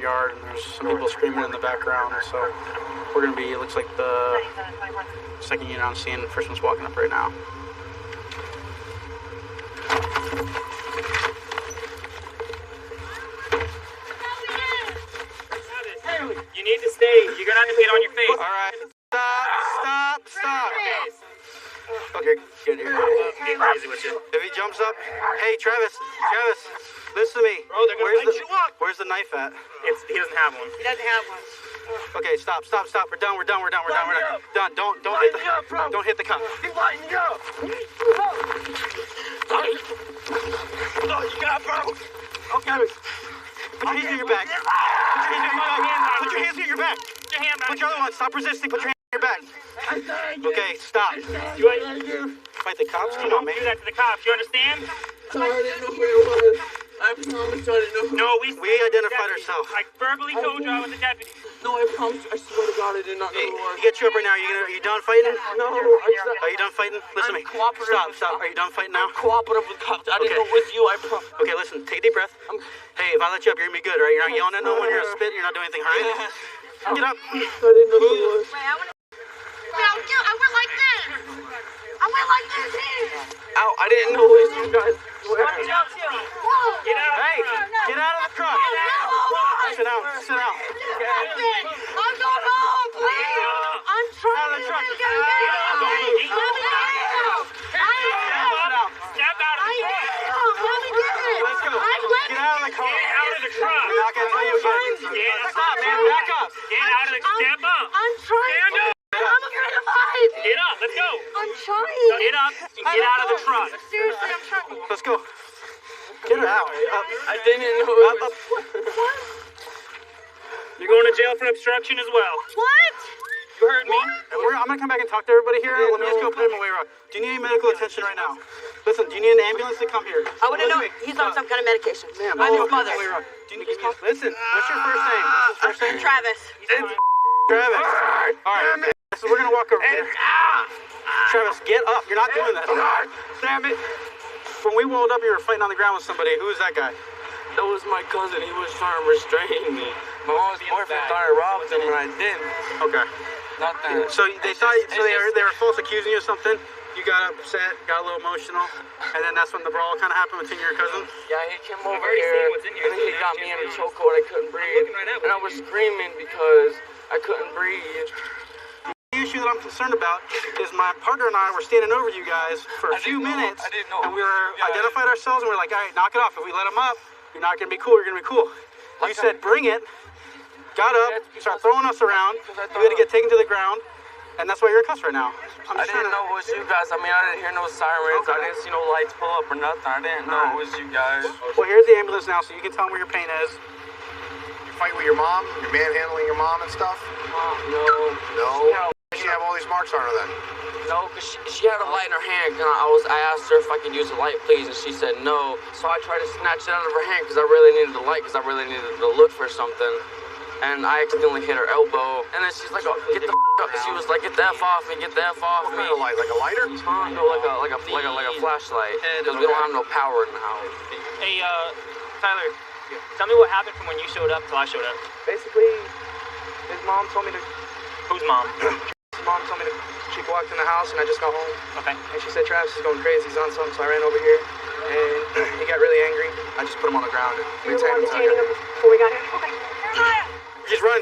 yard, and there's some people screaming in the background. So we're gonna be. It looks like the second unit on scene. The first one's walking up right now. You need to stay. You're gonna have to get on your face. All right. Stop. Okay, get here. If he jumps up, hey Travis, listen to me. Bro, they're gonna light you up. Where's the knife at? He doesn't have one. He doesn't have one. Okay, stop. We're done. Done. Don't hit the cop. He's lighting you up. No, you got it, bro. Okay. Put your hands in your back. Put your hands in your back. Put your hand back. Put your other one. Stop resisting. Put your hand in your back. Okay, stop. You ain't Fight the cops? Come on, man. do that to the cops. You understand? Sorry, I didn't know who it was. I promise I didn't know. No, We identified ourselves. I verbally told you I was a deputy. No, I promise. I swear to God, I did not know Hey, who it was. he gets you up right now. Are you done fighting? No, Are you done fighting? Listen to me. I'm cooperative. Stop. Are you done fighting now? cooperative with cops. I didn't know it was you. I promise. Okay, listen. Take a deep breath. Hey, if I let you up, you're gonna be good, right? You're not yelling at no one. You're not spitting. You're not doing anything, all right? Get up. I didn't know who it was. I went like this. I went like this here. Ow, I didn't know it was you guys. Get out of the Hey, get out of the truck. Sit down. I'm going home, please. I'm trying Out of the truck. to get out. Let me get out. Step out of the truck. Let me get it. Let's go. Get out of the car. Get out of the truck. I'm not gonna tell you again. Stop, man. Back up. Get out of the step up. I'm trying. Stand up. I'm afraid to fight. Get up. Let's go. I'm trying. Get up and get out of the truck. Seriously, I'm trying. Let's go. Get her out. I didn't know it was. You're going to jail for obstruction as well. What? You heard me? I'm gonna come back and talk to everybody here. Let me just go put him away. Do you need any medical attention right now? Listen, do you need an ambulance to come here? I wouldn't know. He's on some kind of medication. Ma'am, I'm his mother. Do you need, listen, what's your first name? What's your first name? Travis. Travis. All right. So we're gonna walk over here. Travis, get up. You're not doing that. Damn it. When we rolled up, you were fighting on the ground with somebody. Who is that guy? That was my cousin. He was trying to restrain me. My mom's boyfriend thought I robbed him, and I didn't. Okay. Not that. So they thought they were false accusing you of something. You got upset, got a little emotional, and then that's when the brawl kind of happened between your cousin. Yeah, he came over already here, seen what's in here, and then he so got now me you in a can't chokehold. I couldn't breathe, looking right at and I was screaming because I couldn't breathe. The issue that I'm concerned about is my partner and I were standing over you guys for a few minutes, I didn't know. and we were identified ourselves, and we were like, all right, knock it off. If we let him up, you're not gonna be cool. You're gonna be cool. You said, bring it. Got up, started throwing us around. You had to get taken to the ground, and that's why you're in cuffs right now. I didn't know it was you guys. I mean, I didn't hear no sirens. I didn't see no lights pull up or nothing. I didn't know it was you guys. Well, here's the ambulance now, so you can tell them where your pain is. You fight with your mom? You're manhandling your mom and stuff? No. No? She have all these marks on her then? No, because she had a light in her hand. And I asked her if I could use the light, please, and she said no. So I tried to snatch it out of her hand because I really needed the light, because I really needed to look for something. And I accidentally hit her elbow. And then she's like, oh, get the up. She was like, get the F off me, get the F off me. What kind of light? Like a lighter? No, like a flashlight. Because we don't have no power in the house. Hey, Tyler, tell me what happened from when you showed up till I showed up. Basically, his mom told me to... Whose mom? His mom told me to... She walked in the house and I just got home. Okay. And she said Travis is going crazy, he's on something, so I ran over here. And he got really angry. I just put him on the ground and we attacked him. Before we got here. Okay. Just run.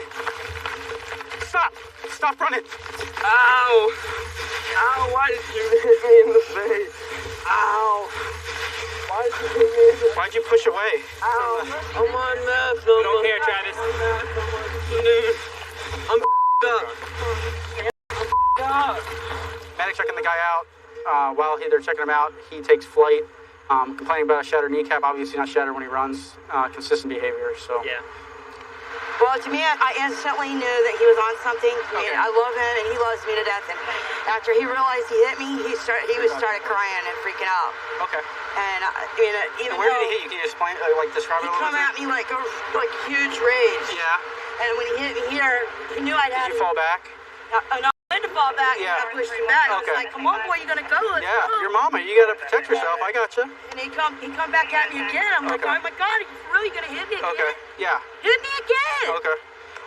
Stop running. Ow! Ow, why did you hit me in the face? Ow! Why did you hit me in the face? Why'd you push away? Ow! I'm on meth. We don't care, Travis. I'm up. Medic checking the guy out. While they're checking him out, he takes flight, complaining about a shattered kneecap. Obviously not shattered when he runs. Consistent behavior. So Yeah. Well, to me, I instantly knew that he was on something. I mean, I love him, and he loves me to death. And after he realized he hit me, he started crying and freaking out. Okay. And even Where did though he hit you? Can you explain, describe it he a little come bit? at me like huge rage. Yeah. And when he hit me here, he knew I'd Did had you fall back? no, I landed fall back. Yeah. I pushed him back. I was Okay. like, come on, boy, you gonna go? Let's Yeah, go. your mama. You gotta protect yourself. I gotcha. And he come back at me again. I'm like, Okay. oh my God, he's really gonna hit me again? Okay. Yeah. Hit me again. Okay.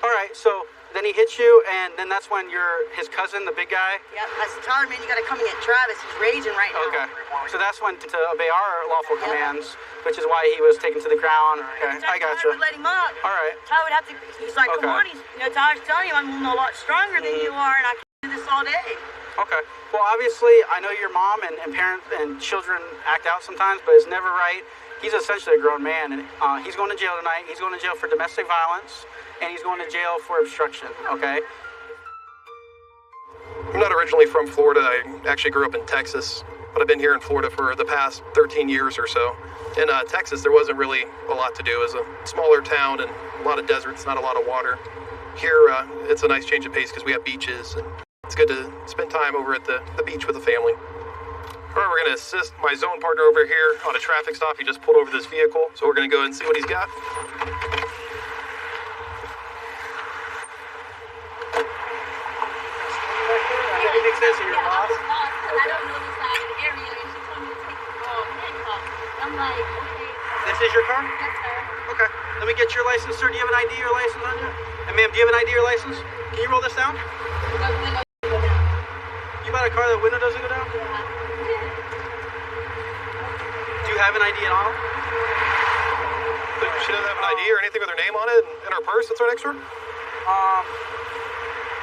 All right. So then he hits you, and then that's when his cousin, the big guy. Yep. I said, Tyler, man, you gotta come and get Travis. He's raging right now. Okay. So that's when to obey our lawful commands, which is why he was taken to the ground. Okay. I Tyler gotcha. would let him up. All right. Tyler would have to. He's like, come Okay. on. Tyler's telling you I'm a lot stronger than you are, and I can do this all day. Okay. Well, obviously, I know your mom and parents and children act out sometimes, but it's never right. He's essentially a grown man, and he's going to jail tonight. He's going to jail for domestic violence, and he's going to jail for obstruction, okay? I'm not originally from Florida. I actually grew up in Texas, but I've been here in Florida for the past 13 years or so. In Texas, there wasn't really a lot to do. It was a smaller town and a lot of deserts, not a lot of water. Here, it's a nice change of pace because we have beaches, and it's good to spend time over at the beach with the family. All right, we're going to assist my zone partner over here on a traffic stop. He just pulled over this vehicle, so we're going to go ahead and see what he's got. Makes sense that you're lost. I don't know this guy in the area, and she told me to take the handcuff. I'm like, okay, This is your car? yes, sir. Okay. Let me get your license, sir. Do you have an ID or license on you? And ma'am, do you have an ID or license? Can you roll this down? You bought a car that window doesn't go down? Do you have an ID at all? She doesn't have an ID or anything with her name on it in her purse that's right next to her?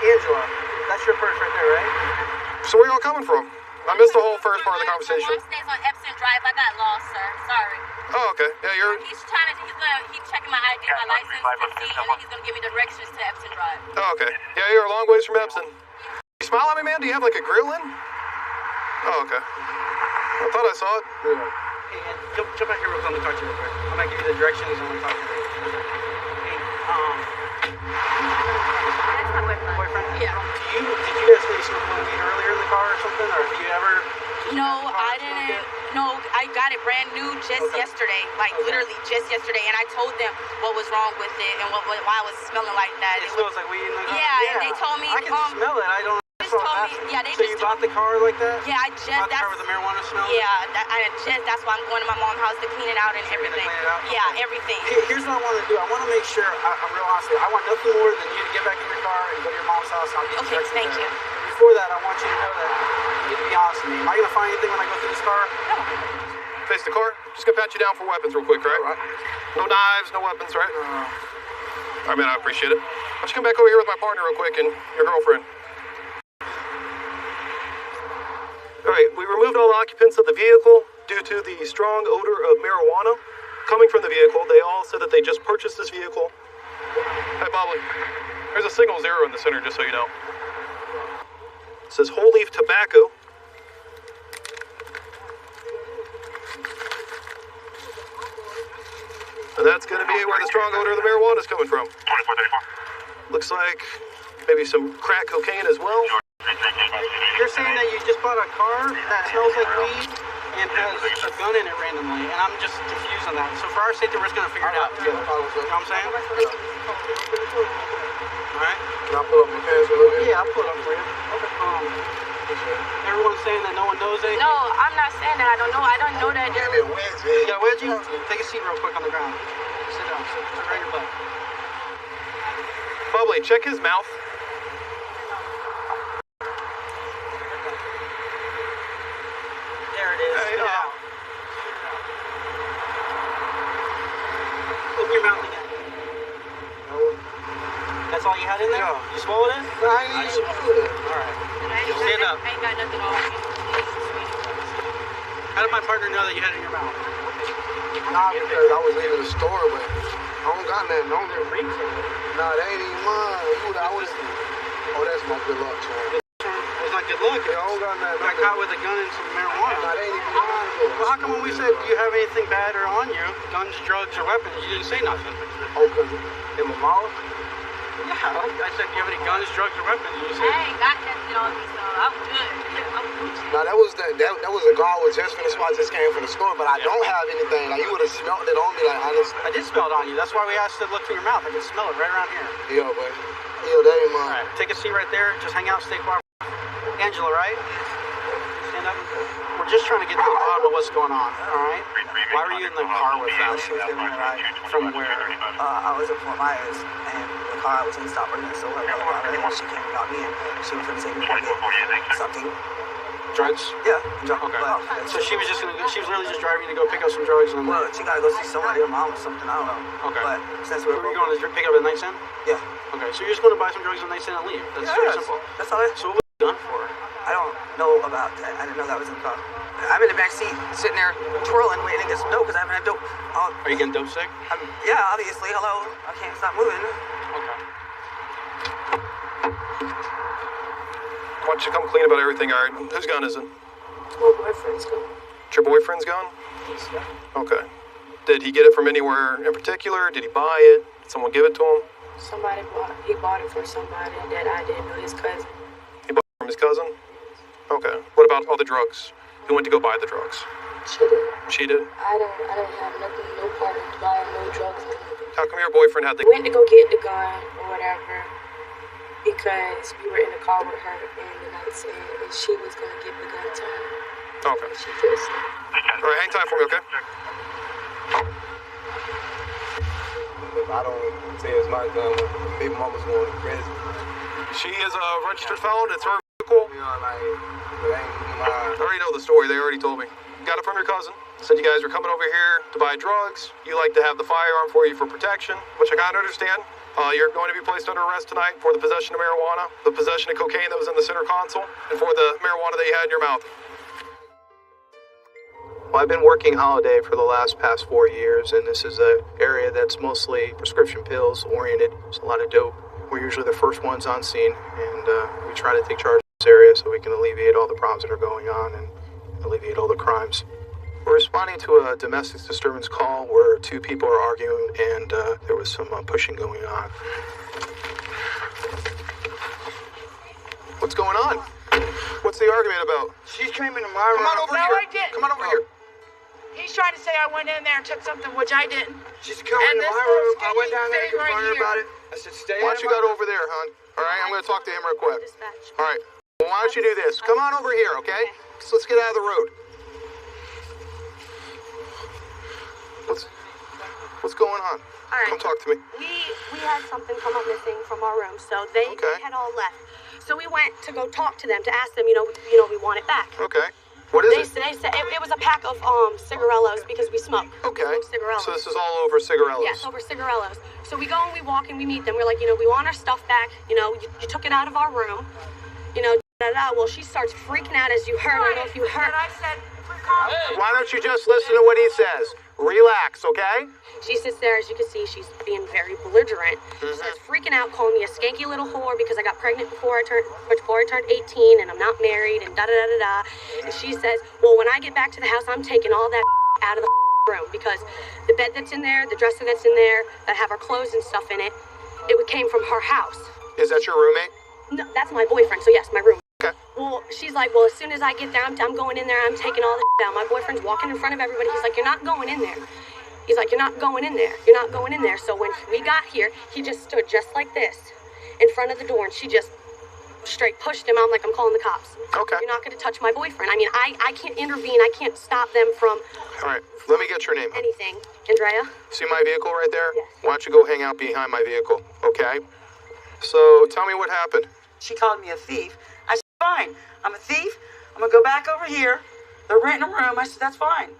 Angela, that's your purse right there, right? So where y'all coming from? I missed the whole first part of the conversation. My mom stays on Epson Drive. I got lost, sir. Sorry. Oh, okay. Yeah, you're... He's checking my ID, my license to see, and then he's gonna give me directions to Epson Drive. Oh, okay. Yeah, you're a long ways from Epson. You smile at me, man? Do you have like a grill in? Oh, okay. I thought I saw it. Yeah. Hey, and jump back here real quick. Let me talk to you real quick. I'm gonna give you the directions and I'm gonna talk to you. Hey, That's my boyfriend. boyfriend? Yeah. Did you guys maybe smoke one weed earlier in the car or something? Or have you ever... No, I didn't. No, I got it brand new just yesterday, like literally just yesterday, and I told them what was wrong with it and why I was smelling like that. It smells like weed in the car? Yeah, and they told me, I can smell it. I don't... they just told me, yeah, they So just you bought the car like that? Yeah, I You just, bought the car with the marijuana smell? yeah, that's why I'm going to my mom's house to clean it out and everything. clean it out? Yeah, Okay. everything. Here's what I want to do. I want to make sure, I'm real honest with you, I want nothing more than you to get back in your car and go to your mom's house and I'll get Okay, directions thank there. you. Before that, I want you to know that you need to be honest with me. Am I going to find anything when I go through this car? No. Face the car. Just gonna pat you down for weapons real quick, right? No knives, no weapons, right? All right, man, I appreciate it. Why don't you come back over here with my partner real quick and your girlfriend? All right, we removed all occupants of the vehicle due to the strong odor of marijuana coming from the vehicle. They all said that they just purchased this vehicle. Hey, Bobbly, there's a signal 0 in the center, just so you know. It says whole leaf tobacco. And that's going to be where the strong odor of the marijuana is coming from. 2434. Looks like maybe some crack cocaine as well. You're saying that you just bought a car that smells like weed and has a gun in it randomly, and I'm just confused on that. So for our safety, we're just going to figure it out together. You know what I'm saying? All right? Can I pull up my pants a little bit? Yeah, I'll put it up for you. Everyone's saying that no one knows anything. No, I'm not saying that. I don't know that. Give me a wedgie. You got a wedgie? Take a seat real quick on the ground. Sit down. Sit right in your butt. Bubbly, check his mouth. There it is. Hey, Yeah. Open your mouth again. That's all you had in there? Yeah. You swallowed it? I ain't even good. All right. I Stand up. ain't got nothing on me. How did my partner know that you had it in your mouth? Nah, because I was leaving the store, but I don't got nothing on there. Nah, that ain't even mine. That's my good luck charm. It's not good luck. Yeah, I don't got nothing. Got caught with a gun and some marijuana. Nah, that ain't even mine, though. Well, how come when we said, do you have anything bad or on you, guns, drugs, or weapons, you didn't say nothing? Oh, because in my mouth? Yeah, I said, do you have any guns, drugs, or weapons? You I said, ain't got nothing on me, so I'm good. I'm Gucci. Nah, that was a guard was just finna swat, just came from the store, but I don't have anything. Like, you would have smelled it on me, like, honestly. I did smell it on you. That's why we asked you to look through your mouth. I can smell it right around here. Yo, but, yo, that ain't mine. All right, take a seat right there. Just hang out, stay quiet. Angela, right? Stand up. We're just trying to get to the bottom of what's going on, all right? Why were you in the car with them? She was giving me a ride. From where? I was in Fort Myers, and the car I was in stopped working, so her brother got her, and she came and got me in. She was going to take me to get something. Drugs? Yeah. Okay. Well, So she was literally just driving to go pick up some drugs and well, she got to go see someone, her mom or something, I don't know. Okay. But since Were you going to pick up at nightstand? Yeah. Okay, so you're just going to buy some drugs at nightstand and leave. That's very simple. That's all it is. So what was it done for? I don't know about that. I didn't know that was in the car. I'm in the back seat, sitting there twirling, waiting to get some dope because I haven't had dope. Are you getting dope sick? Yeah, obviously. Hello. I can't stop moving. Okay. Why don't you come clean about everything, all right? Whose gun is it? My boyfriend's gone. Your boyfriend's gun? Okay. Did he get it from anywhere in particular? Did he buy it? Did someone give it to him? He bought it for somebody that I didn't know, his cousin. He bought it from his cousin? Okay. What about all the drugs? Who went to go buy the drugs? She did. She did? I didn't have nothing, no part in buying no drugs. How come your boyfriend had the... We went to go get the gun or whatever because we were in the car with her and the night said and she was going to give the gun to her. Okay. She just... All right, hang tight for me, okay? If I don't say it's my gun, baby mama's going to prison. She is a registered felon. It's her vehicle. You know, like, it ain't mine. I already know the story. They already told me. Got it from your cousin. Said you guys were coming over here to buy drugs. You like to have the firearm for you for protection, which I kind of understand. You're going to be placed under arrest tonight for the possession of marijuana, the possession of cocaine that was in the center console, and for the marijuana that you had in your mouth. Well, I've been working holiday for the past 4 years, and this is an area that's mostly prescription pills oriented. There's a lot of dope. We're usually the first ones on scene, and we try to take charge of this area so we can alleviate all the problems that are going on and alleviate all the crimes. We're responding to a domestic disturbance call where two people are arguing, and there was some pushing going on. What's going on? What's the argument about? She's came into my room. Come on over No, here. I didn't. Come on over here. He's trying to say I went in there and took something, which I didn't. She's coming And to this my little room. I went skinny down there and thing right confronted her here. about it. I said, stay Why out don't you of go my over there, hon? All right, I'm going to talk to him real quick. Dispatch. All right. Well, why don't you do this? Come on over here, okay? So let's get out of the road. What's going on? All right. Come talk to me. We had something come up missing from our room, so they had all left. So we went to go talk to them to ask them, we want it back. Okay. What is They it? said it was a pack of cigarellos because we smoke. Okay. We smoke cigarellos. So this is all over cigarellos. Yes, over cigarellos. So we go and we walk and we meet them. We're like, we want our stuff back. You took it out of our room. Well, she starts freaking out as you heard. I don't know if you heard. I said, Why don't you just listen to what he says? Relax, okay? She sits there, as you can see, she's being very belligerent. She starts freaking out, calling me a skanky little whore because I got pregnant before I turned 18 and I'm not married and da-da-da-da-da. And she says, well, when I get back to the house, I'm taking all that out of the room because the bed that's in there, the dresser that's in there, that have our clothes and stuff in it, it came from her house. Is that your roommate? No, that's my boyfriend, so yes, my room. Okay. Well, she's like, well, as soon as I get there, I'm going in there, I'm taking all the out. My boyfriend's walking in front of everybody. He's like, you're not going in there. He's like, you're not going in there. You're not going in there. So when we got here, he just stood just like this in front of the door, and she just straight pushed him. I'm like, I'm calling the cops. Okay. You're not going to touch my boyfriend. I mean, I can't intervene. I can't stop them from All right. Let me get your name. anything. Andrea? See my vehicle right there? Yes. Why don't you go hang out behind my vehicle, okay? So tell me what happened. she called me a thief. I said, fine, I'm a thief. I'm going to go back over here. They're renting a room. I said, that's fine.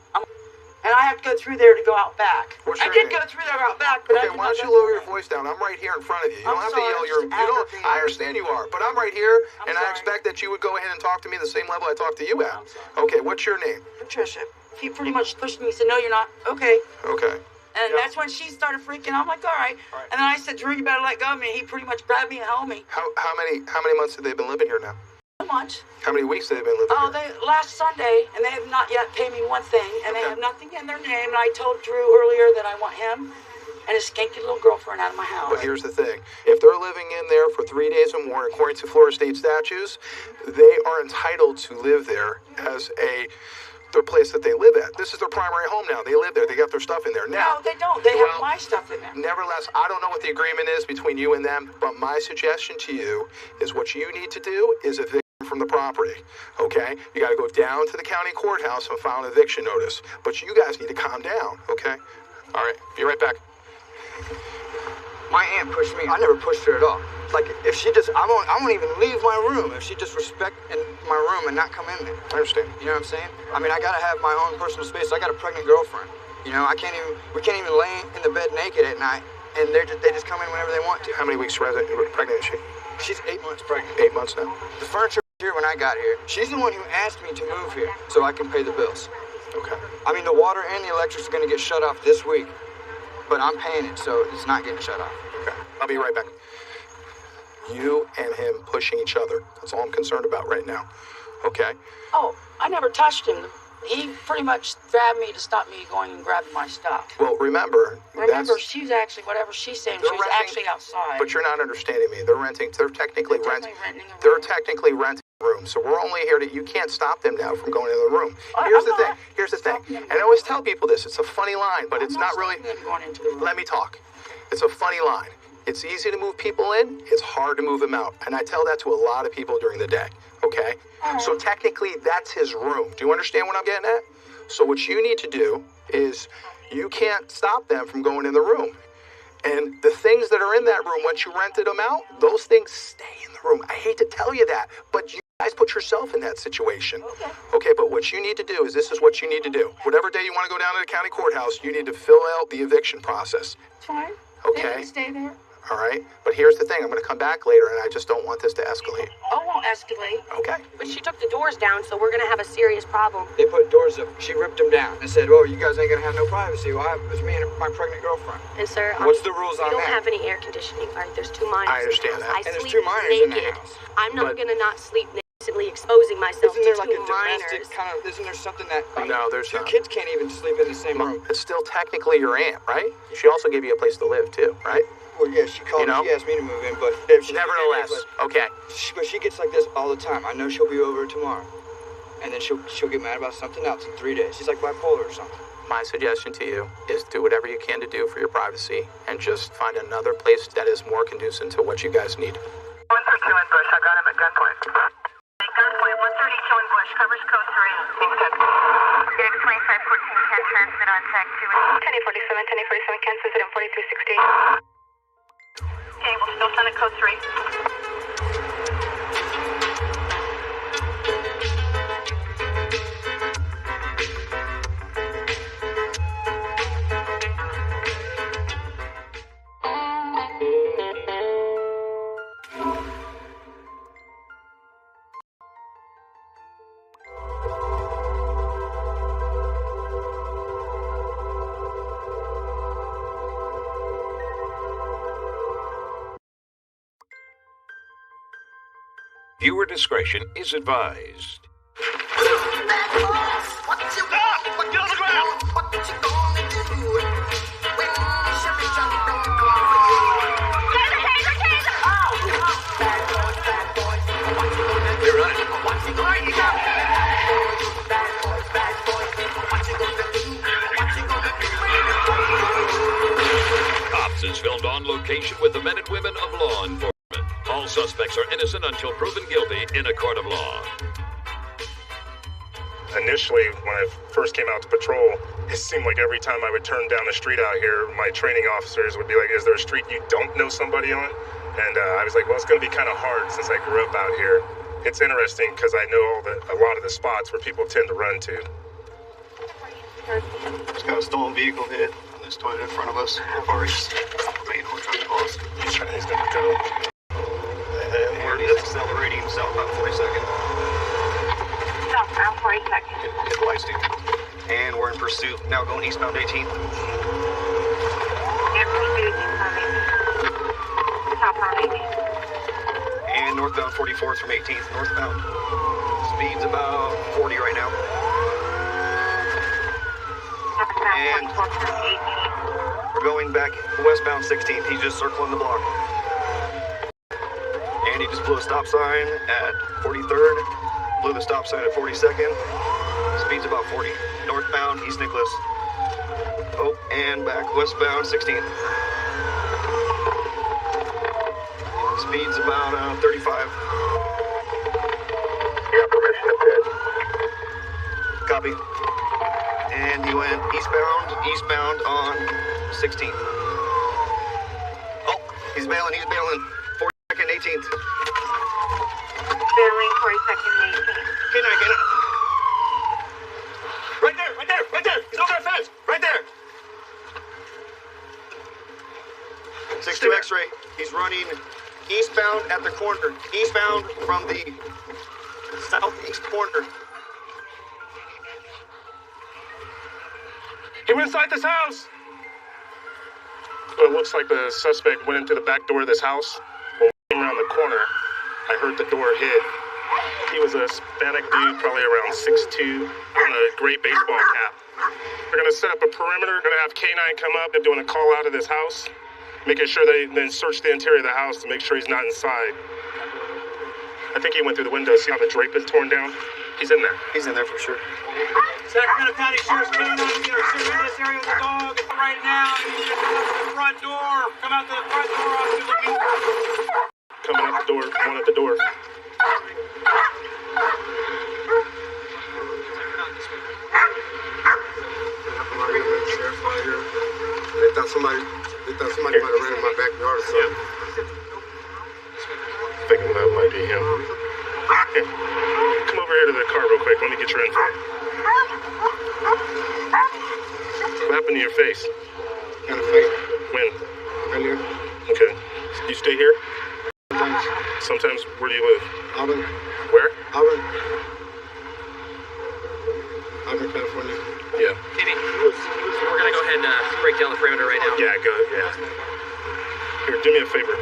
And I have to go through there to go out back. What's I your did name? go through there out back, but Okay, I did why not don't you go lower through your there. voice down? I'm right here in front of you. You I'm don't have sorry, to yell. I'm just aggravated. I understand you are, but I'm right here, I'm and I sorry. expect that you would go ahead and talk to me the same level I talk to you at. I'm sorry. Okay, what's your name? Patricia. He pretty much pushed me. He said, no, you're not. Okay. Okay. And that's when she started freaking. I'm like, all right. And then I said, Drew, you better let go of me. He pretty much grabbed me and held me. How many months have they been living here now? So much. How many weeks have they been living Oh, here? they last Sunday, and they have not yet paid me one thing, and they Okay. have nothing in their name. And I told Drew earlier that I want him and his skanky little girlfriend out of my house. But here's the thing. If they're living in there for 3 days or more, according to Florida state statutes, they are entitled to live there as their place that they live at. This is their primary home now. They live there. They got their stuff in there. Now, No, they don't. They well, have my stuff in there. nevertheless, I don't know what the agreement is between you and them, but my suggestion to you is what you need to do is evict them from the property, okay? You got to go down to the county courthouse and file an eviction notice. But you guys need to calm down, okay? All right, be right back. My aunt pushed me. I never pushed her at all. Like, if she just, I won't even leave my room if she just respect in my room and not come in there. I understand. You know what I'm saying? I mean, I gotta have my own personal space. I got a pregnant girlfriend. You know, we can't even lay in the bed naked at night, and they just come in whenever they want to. How many weeks pregnant is she? She's 8 months pregnant. 8 months now. The furniture was here when I got here. She's the one who asked me to move here so I can pay the bills. Okay. I mean, the water and the electric's gonna get shut off this week, but I'm paying it, so it's not getting shut off. Okay, I'll be right back. You and him pushing each other. That's all I'm concerned about right now. Okay? Oh, I never touched him. He pretty much grabbed me to stop me going and grabbing my stuff. Well, remember, she's actually, whatever she's saying, she was actually outside. But you're not understanding me. They're technically renting a room. So we're only here you can't stop them now from going in the room. Here's the thing. And I always tell people this. It's a funny line, but it's not really. Let me talk. It's a funny line. It's easy to move people in. It's hard to move them out. And I tell that to a lot of people during the day. Okay? So technically, that's his room. Do you understand what I'm getting at? So what you need to do is you can't stop them from going in the room. And the things that are in that room, once you rented them out, those things stay in the room. I hate to tell you that, but you guys put yourself in that situation. Okay, but what you need to do is this is what you need to do. Whatever day you want to go down to the county courthouse, you need to fill out the eviction process. Fine. Okay? Stay there. All right, but here's the thing. I'm going to come back later, and I just don't want this to escalate. Oh, won't escalate. Okay. But she took the doors down, so we're gonna have a serious problem. They put doors up. She ripped them down and said, "Oh, you guys ain't gonna have no privacy." Well, it's me and my pregnant girlfriend. And sir, what's the rules on that? We don't have any air conditioning. All right, there's 2 minors. I understand that. I and there's sleep 2 minors naked. in the house. I'm not gonna not sleep innocently exposing myself Isn't there to like 2 a domestic minors. kind of? Isn't there something that? No, there's two not. kids can't even sleep in the same room. It's still technically your aunt, right? She also gave you a place to live too, right? Well, yeah, she called. She asked me to move in, but nevertheless, okay. But she gets like this all the time. I know she'll be over tomorrow, and then she'll get mad about something else in 3 days. She's like bipolar or something. My suggestion to you is do whatever you can to do for your privacy, and just find another place that is more conducive to what you guys need. 132 in Bush. I got him at gunpoint. Gunpoint 132 in Bush. Covers code 3. Team 10. Dave 2514 can transmit on tag 2. 1047 can transmit on 4360. Okay, we'll still send a code 3. Viewer discretion is advised. Cops is filmed on location with the men and women of law enforcement. All suspects are innocent until proven guilty in a court of law. Initially, when I first came out to patrol, it seemed like every time I would turn down the street out here, my training officers would be like, "Is there a street you don't know somebody on?" And I was like, well, it's going to be kind of hard since I grew up out here. It's interesting because I know a lot of the spots where people tend to run to. Just got a stolen vehicle hit in this toilet in front of us. I've already made one trying to call us. He's going to go. And he's accelerating himself about 40 seconds. Southbound 40 seconds. Hit the lights, dude. And we're in pursuit. Now going eastbound 18th. Southbound 18th. And northbound 44th from 18th. Northbound. Speed's about 40 right now. And we're going back westbound 16th. He's just circling the block. And he just blew a stop sign at 43rd. Blew the stop sign at 42nd. Speed's about 40. Northbound East Nicholas. Oh, and back westbound 16th. Speed's about 35. Copy. And he went eastbound on 16th. Oh, he's bailing. 42nd, 18th. Bailing 42nd, 18th. K9. Right there. He's over that fence. Right there. 6-2 X-ray. He's running eastbound at the corner. Eastbound from the southeast corner. He went inside this house. Well, it looks like the suspect went into the back door of this house. When we came around the corner, I heard the door hit. He was a Hispanic dude, probably around 6'2", on a gray baseball cap. We're gonna set up a perimeter. We're gonna have K9 come up and doing a call out of this house, making sure they then search the interior of the house to make sure he's not inside. I think he went through the window. See how the drape is torn down? He's in there. He's in there for sure. Sacramento County Sheriff's Canine, we are searching this area with the dog right now. You need to come out to the front door. Come out to the front door, Officer looking. Coming out the door. One at the door. They thought somebody might have ran in my backyard or something. Thinking that might be him. Here. Come over here to the car real quick. Let me get your info. What happened to your face? Got a fight. When? Earlier. Okay. You stay here? Sometimes. Sometimes. Where do you live? Auburn. Where? Auburn, California. Yeah. Maybe. We're gonna go ahead and break down the perimeter right now. Yeah, go. Yeah. Here, do me a favor.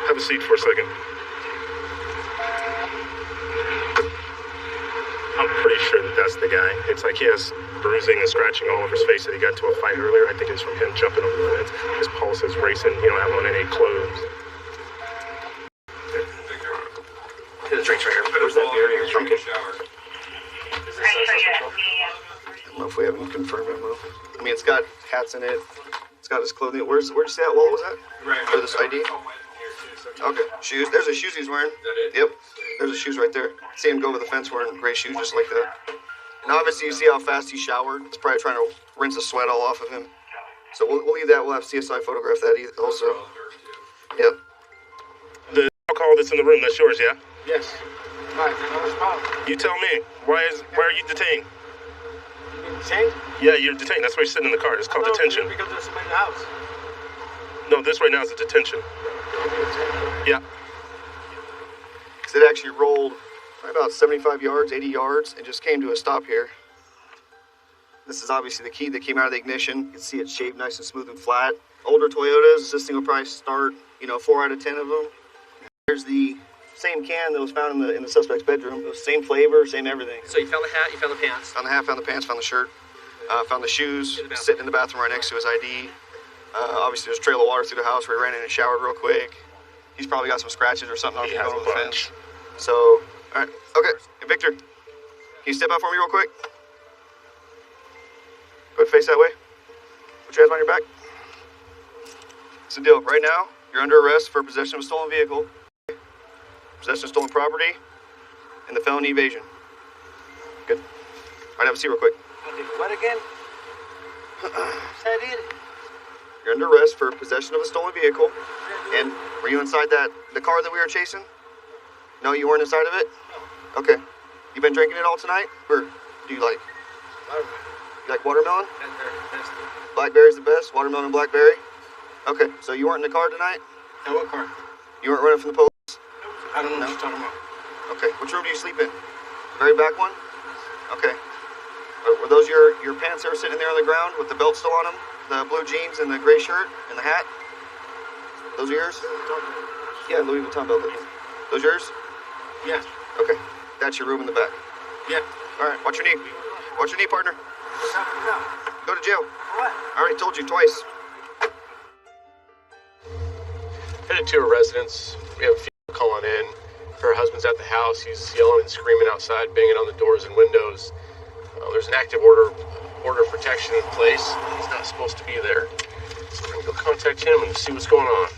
Have a seat for a second. I'm pretty sure that that's the guy. It's like he has bruising and scratching all over his face that he got into a fight earlier. I think it's from him jumping over the fence. His pulse is racing. He don't have on any clothes. The drink's right here. Where's that beer you're drinking? I don't know if we haven't confirmed it, Mo. I mean, it's got hats in it. It's got his clothing. Where'd you say that wall was at? Right. For this ID? Okay. Shoes. There's the shoes he's wearing. Yep. There's the shoes right there. See him go over the fence wearing gray shoes just like that. And obviously you see how fast he showered. It's probably trying to rinse the sweat all off of him. So we'll leave that. We'll have CSI photograph that also. Yep. The alcohol that's in the room, that's yours, yeah? Yes. Right. No problem. You tell me. Why are you detained? You been detained? Yeah, you're detained. That's why you're sitting in the car. It's called detention. Because there's somebody in the house. No, this right now is a detention. Yeah. Because it actually rolled about 75 yards, 80 yards, and just came to a stop here. This is obviously the key that came out of the ignition. You can see it shaped nice and smooth and flat. Older Toyotas, this thing will probably start, 4 out of 10 of them. There's the same can that was found in the suspect's bedroom. It was same flavor, same everything. So you found the hat, you found the pants. Found the hat, found the pants, found the shirt, found the shoes, sitting in the bathroom right next to his ID. Obviously, there's a trail of water through the house where he ran in and showered real quick. He's probably got some scratches or something He going has over a the bunch. fence. So, all right. Okay. Hey, Victor, can you step out for me real quick? Go ahead, face that way. Put your hands on your back. It's the deal. Right now, you're under arrest for possession of a stolen vehicle, possession of stolen property, and the felony evasion. Good. All right, have a seat real quick. What again? Said it. You're under arrest for possession of a stolen vehicle. And were you inside the car that we were chasing? No, you weren't inside of it? Okay. You been drinking it all tonight? Or do you like? You like watermelon? Blackberry's the best? Watermelon and blackberry? Okay, so you weren't in the car tonight? No, what car? You weren't running from the police? I don't know what you're talking about. Okay, which room do you sleep in? Very back one? Okay. Were those your pants that were sitting there on the ground with the belt still on them? The blue jeans and the gray shirt and the hat? Those are yours? Yeah, Louis Vuitton belt. Those yours? Yes. Okay. That's your room in the back. Yeah. All right, watch your knee. Watch your knee, partner. What's happening now? Go to jail. What? I already told you twice. Headed to a residence. We have a female calling in. Her husband's at the house. He's yelling and screaming outside, banging on the doors and windows. There's an active order of protection in place. He's not supposed to be there. So we're gonna go contact him and see what's going on.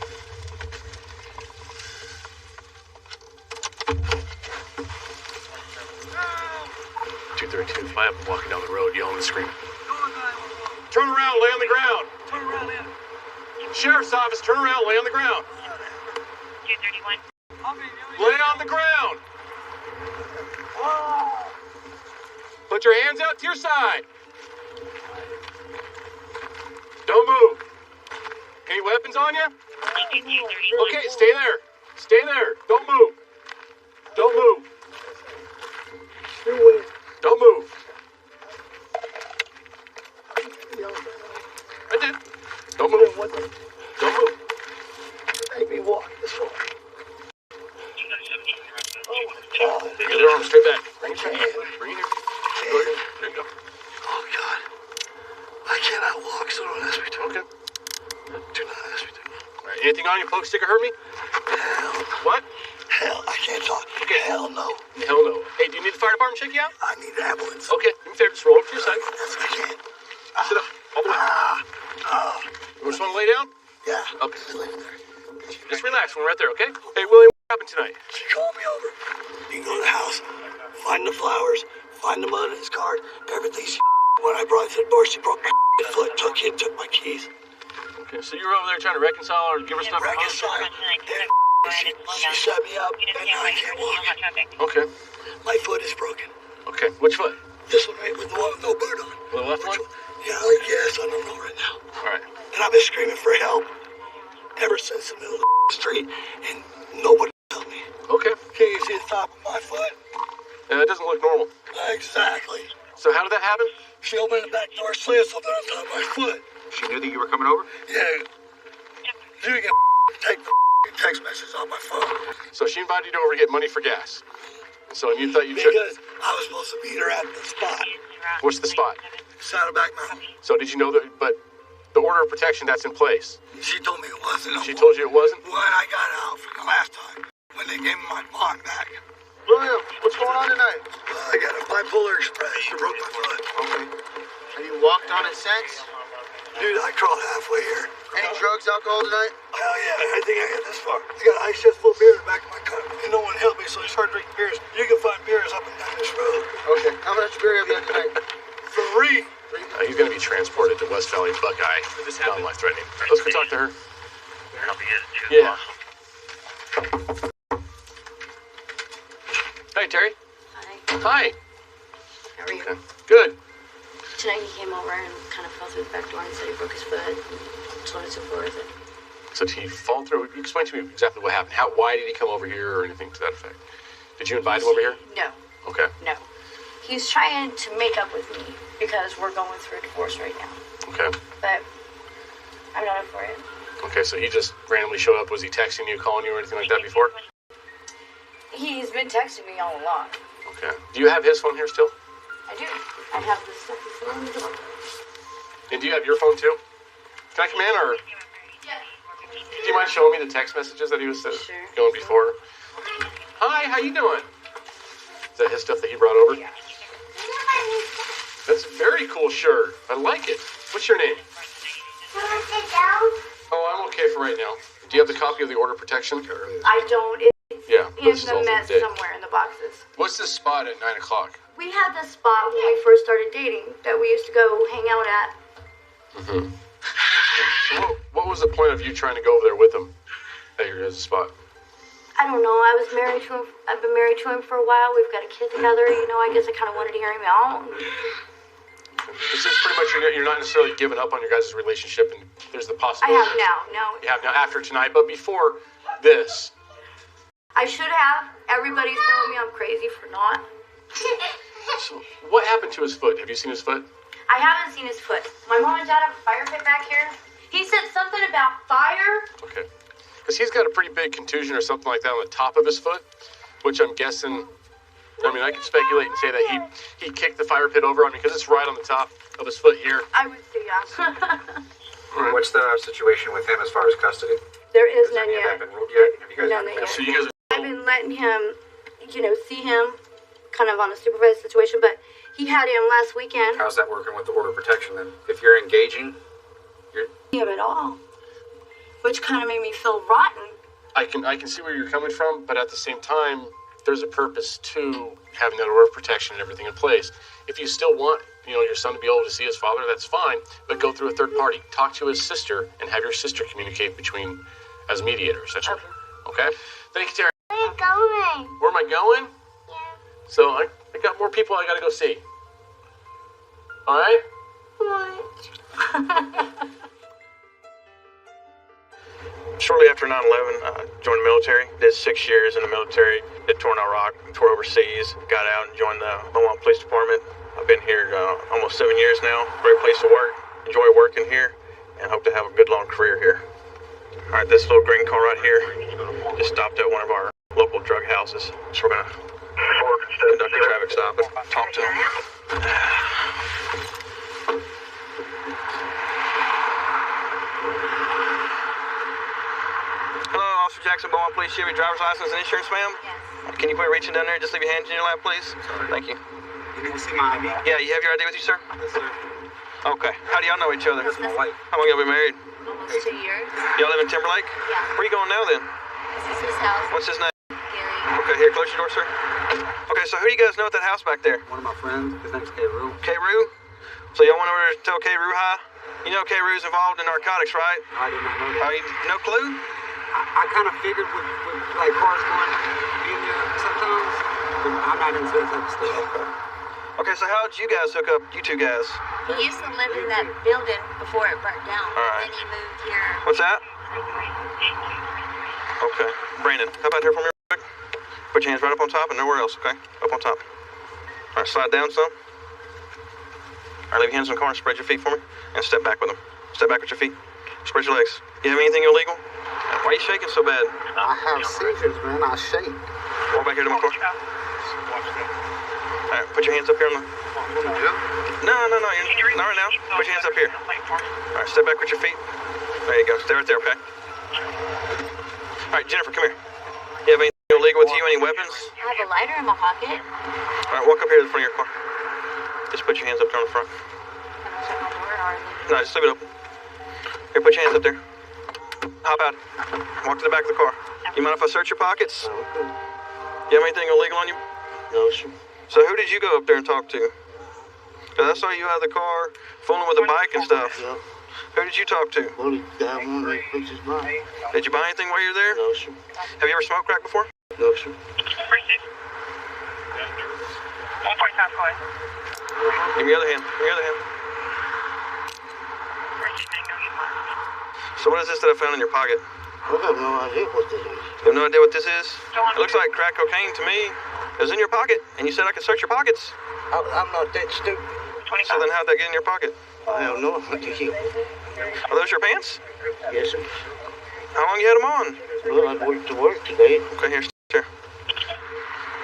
Two, three. too. If I am walking down the road yelling and screaming. Turn around, lay on the ground. Turn around, Anna. Sheriff's office, turn around, lay on the ground. 231. Lay on the ground. Put your hands out to your side. Don't move. Any weapons on you? Okay, stay there. Stay there. Don't move. Don't move. Don't move. I did. Don't move. Don't move. Make me walk this far. Get your arm straight back. Bring it here. Bring it here. Go here. There you go. Oh, God. I cannot walk, so don't ask me to. Okay. Do not ask me to. All right. Anything on your poke sticker hurt me? Hell. What? Hell, I can't talk. Okay. Hell no. Hell no. Hey, do you need the fire department to check you out? I need an ambulance. Okay. Do me a favor. Just roll over to your side. That's what I can. Sit up. All the way. You just want to lay down? Yeah. Okay. Just relax. We're right there, okay? Hey, William, what happened tonight? She called me over. You can go to the house, find the flowers, find the mud in his card, everything's when I brought it to the door, she broke my foot, took my keys. Okay, so you were over there trying to reconcile or give her stuff? Reconcile. She set me up, and now I can't walk. Okay. My foot is broken. Okay, which foot? This one right with the one with no boot on. The left one? Yeah, I guess. I don't know right now. All right. And I've been screaming for help ever since the middle of the street, and nobody helped me. Okay. Can you see the top of my foot? It doesn't look normal. Exactly. So how did that happen? She opened the back door, slid something on top of my foot. She knew that you were coming over? Yeah. You can take the text message on my phone. So she invited you over to get money for gas. So you thought you should... Because I was supposed to meet her at the spot. What's the spot? Saddleback Mountain. So did you know that... But the order of protection, that's in place. She told me it wasn't. She told you it wasn't? When I got out from the last time, when they gave me my bond back. William, what's going on tonight? I got a bipolar express. She broke my foot. Okay. Have you walked on it since? Dude, I crawled halfway here. Any drugs, alcohol tonight? Hell yeah, I think I got this far. I got an ice chest full of beer in the back of my car. And no one helped me, so I started drinking beers. You can find beers up and down this road. Okay. How much beer have you had tonight? 3. He's going to be transported to West Valley Buckeye. This is non-life-threatening. Let's go talk to her. Yeah. Hey, Terry. Hi. Hi. How are you? Okay. Good. Tonight he came over and kind of fell through the back door and said he broke his foot. And told us to floor with it. So did he fall through? Explain to me exactly what happened. Why did he come over here or anything to that effect? Did you invite him over here? No. Okay. No. He's trying to make up with me because we're going through a divorce right now. Okay. But I'm not up for it. Okay, so he just randomly showed up. Was he texting you, calling you, or anything like that before? He's been texting me all along. Okay. Do you have his phone here still? I do. I have this stuff before on the door. And do you have your phone too? Can I come in, or? Yeah. Do you mind showing me the text messages that he was going before? Hi, how you doing? Is that his stuff that he brought over? Yeah. That's a very cool shirt. I like it. What's your name? Oh, I'm okay for right now. Do you have the copy of the order of protection? I don't. It's Yeah. in the mess somewhere in the boxes. What's this spot at 9 o'clock? We had this spot when we first started dating that we used to go hang out at. Mm-hmm. So what was the point of you trying to go over there with him at your guys' spot? I don't know. I was married to him. I've been married to him for a while. We've got a kid together. You know, I guess I kind of wanted to hear him out. This is pretty much you're not necessarily giving up on your guys' relationship, and there's the possibility. I have now. No. You have now after tonight, but before this. I should have. Everybody's telling me I'm crazy for not. So what happened to his foot? Have you seen his foot? I haven't seen his foot. My mom and dad have a fire pit back here. He said something about fire. Okay. Because he's got a pretty big contusion or something like that on the top of his foot, which I'm guessing, I mean, I could speculate and say that he kicked the fire pit over on me because it's right on the top of his foot here. I would say, yeah. What's the situation with him as far as custody? There is none yet. Have you guys None been yet. So you guys I've been letting him, see him kind of on a supervised situation, but he had him last weekend. How's that working with the order of protection then? If you're engaging, Him at all. Which kind of made me feel rotten. I can see where you're coming from, but at the same time, there's a purpose to having that order of protection and everything in place. If you still want, your son to be able to see his father, that's fine, but go through a third party. Talk to his sister and have your sister communicate between as mediator, essentially. Okay? Thank you, Terry. Where are you going? Where am I going? Yeah. So I got more people I gotta go see. All right? What? Shortly after 9/11, joined the military. Did 6 years in the military. Did tour in Iraq, tour overseas. Got out and joined the Beaumont Police Department. I've been here almost 7 years now. Great place to work. Enjoy working here, and hope to have a good long career here. All right, this little green car right here just stopped at one of our local drug houses. So we're gonna conduct a traffic stop and talk to them. Hello, Officer Jackson, Beaumont Police. You have your driver's license and insurance, ma'am? Yes. Can you quit reaching down there and just leave your hands in your lap, please? Sorry. Thank you. You can see my ID? Yeah, you have your ID with you, sir? Yes, sir. Okay. How do y'all know each other? That's my wife. How long y'all been married? Almost 2 years. Y'all live in Timberlake? Yeah. Where you going now, then? This is his house. What's his name? Gary. Okay, here, close your door, sir. Okay, so who do you guys know at that house back there? One of my friends. His name's K. Rue. K. Rue? So y'all went over to tell K. Rue hi? You know K. Rue's involved in narcotics, right? I did not know that. Oh, you, no clue? I kind of figured with like cars going being there sometimes, but I'm not into that type of stuff. Okay, so how did you guys hook up, you two guys? He used to live in that building before it burnt down. All right. Then he moved here. What's that? Okay. Brandon, how about here for me real quick? Put your hands right up on top and nowhere else, okay? Up on top. All right, slide down some. All right, leave your hands in the car and spread your feet for me. And step back with them. Step back with your feet. Spread your legs. You have anything illegal? Why are you shaking so bad? I have seizures, man. I shake. Walk back here to my car. All right, put your hands up here on the... No, you're not right now. Put your hands up here. All right, step back with your feet. There you go. Stay right there, okay? All right, Jennifer, come here. You have anything illegal with you? Any weapons? I have a lighter in my pocket. All right, walk up here to the front of your car. Just put your hands up there on the front. No, just leave it open. Here, put your hands up there. Hop out. Walk to the back of the car. You mind if I search your pockets? You have anything illegal on you? No, sir. So who did you go up there and talk to? Because I saw you out of the car fooling with a bike and stuff. Yeah. Who did you talk to? Only that one that fixed his bike. Did you buy anything while you were there? No, sir. Have you ever smoked crack before? No, sir. Give me your other hand. Give me your other hand. So what is this that I found in your pocket? I have no idea what this is. You have no idea what this is? It looks like crack cocaine to me. It was in your pocket, and you said I could search your pockets. I'm not that stupid. So then how'd that get in your pocket? I have no idea. Are those your pants? Yes, sir. How long you had them on? Well, I went to work today. Okay, here.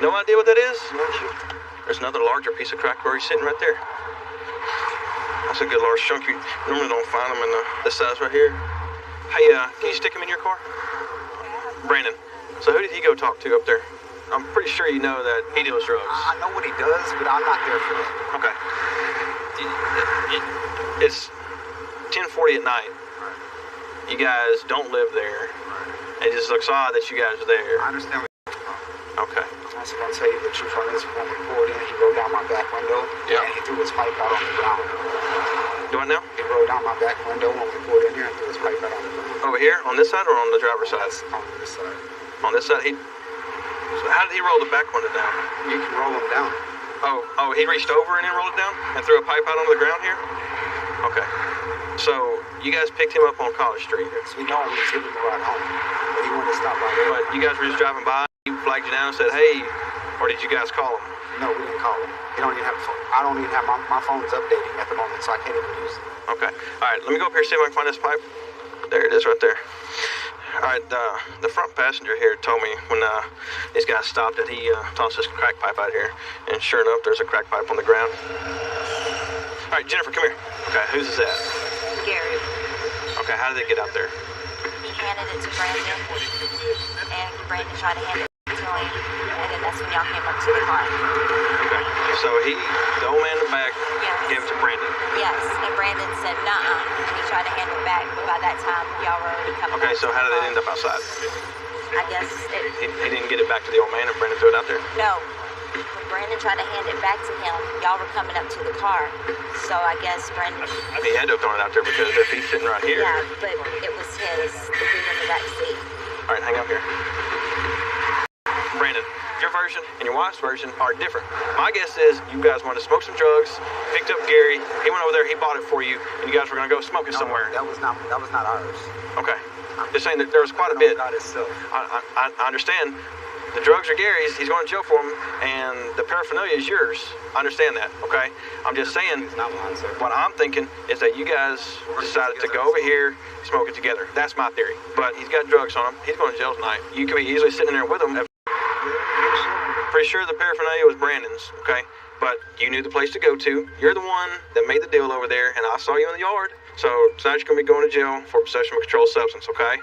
No idea what that is? No, sir. There's another larger piece of crack where he's sitting right there. That's a good large chunk. You normally don't find them in this size right here. Hey, can you stick him in your car? Brandon, so who did he go talk to up there? I'm pretty sure you know that he deals drugs. I know what he does, but I'm not there for that. Okay. It's 10:40 at night. You guys don't live there. It just looks odd that you guys are there. I understand what you're from. Okay. I was going to tell you the truth on this. When we pulled in, he rolled down my back window. Yeah. And he threw his pipe out on the ground. Do what now? He rolled down my back window when we pulled in here and threw his pipe out on the ground. Over here? On this side or on the driver's side? On this side. On this side? So how did he roll the back window down? You can roll him down. Oh, he reached over and then rolled it down? And threw a pipe out onto the ground here? Okay. So, you guys picked him up on College Street? Because we know he was giving the ride home. But he wanted to stop by there. But you guys were just driving by, he flagged you down and said, hey, or did you guys call him? No, we didn't call him. He don't even have a phone. I don't even have my phone's updating at the moment, so I can't even use it. Okay. All right, let me go up here and see if I can find this pipe. There it is right there. All right, the front passenger here told me when these guys stopped that he tossed this crack pipe out here. And sure enough, there's a crack pipe on the ground. All right, Jennifer, come here. Okay, whose is that? Gary. Okay, how did they get out there? He handed it to Brandon, and Brandon tried to hand it to him, and then that's when y'all came up to the car. Okay, so the old man in the back gave it to Brandon. Yes, and Brandon said nah, and he tried to hand it back, but by that time, y'all were already coming. Okay, so how did they end up outside? I guess He didn't get it back to the old man and Brandon threw it out there? no. When Brandon tried to hand it back to him, y'all were coming up to the car. So I guess Brandon... He had to have thrown it out there because if he's sitting right here. Yeah, but it was his, the dude in the back seat. All right, hang up here. Brandon, your version and your wife's version are different. My guess is you guys wanted to smoke some drugs, picked up Gary, he went over there, he bought it for you, and you guys were going to go smoke it somewhere. That was not ours. Okay. Just saying that there was quite a bit. Got itself. I understand. The drugs are Gary's, he's going to jail for them, and the paraphernalia is yours. I understand that, okay? I'm just saying, it's not mine, sir. What I'm thinking is that you guys decided to go over here, smoke it together. That's my theory. But he's got drugs on him. He's going to jail tonight. You could be easily sitting there with him. Pretty sure the paraphernalia was Brandon's, okay? But you knew the place to go to. You're the one that made the deal over there, and I saw you in the yard. So tonight you're going to be going to jail for possession of a controlled substance, okay?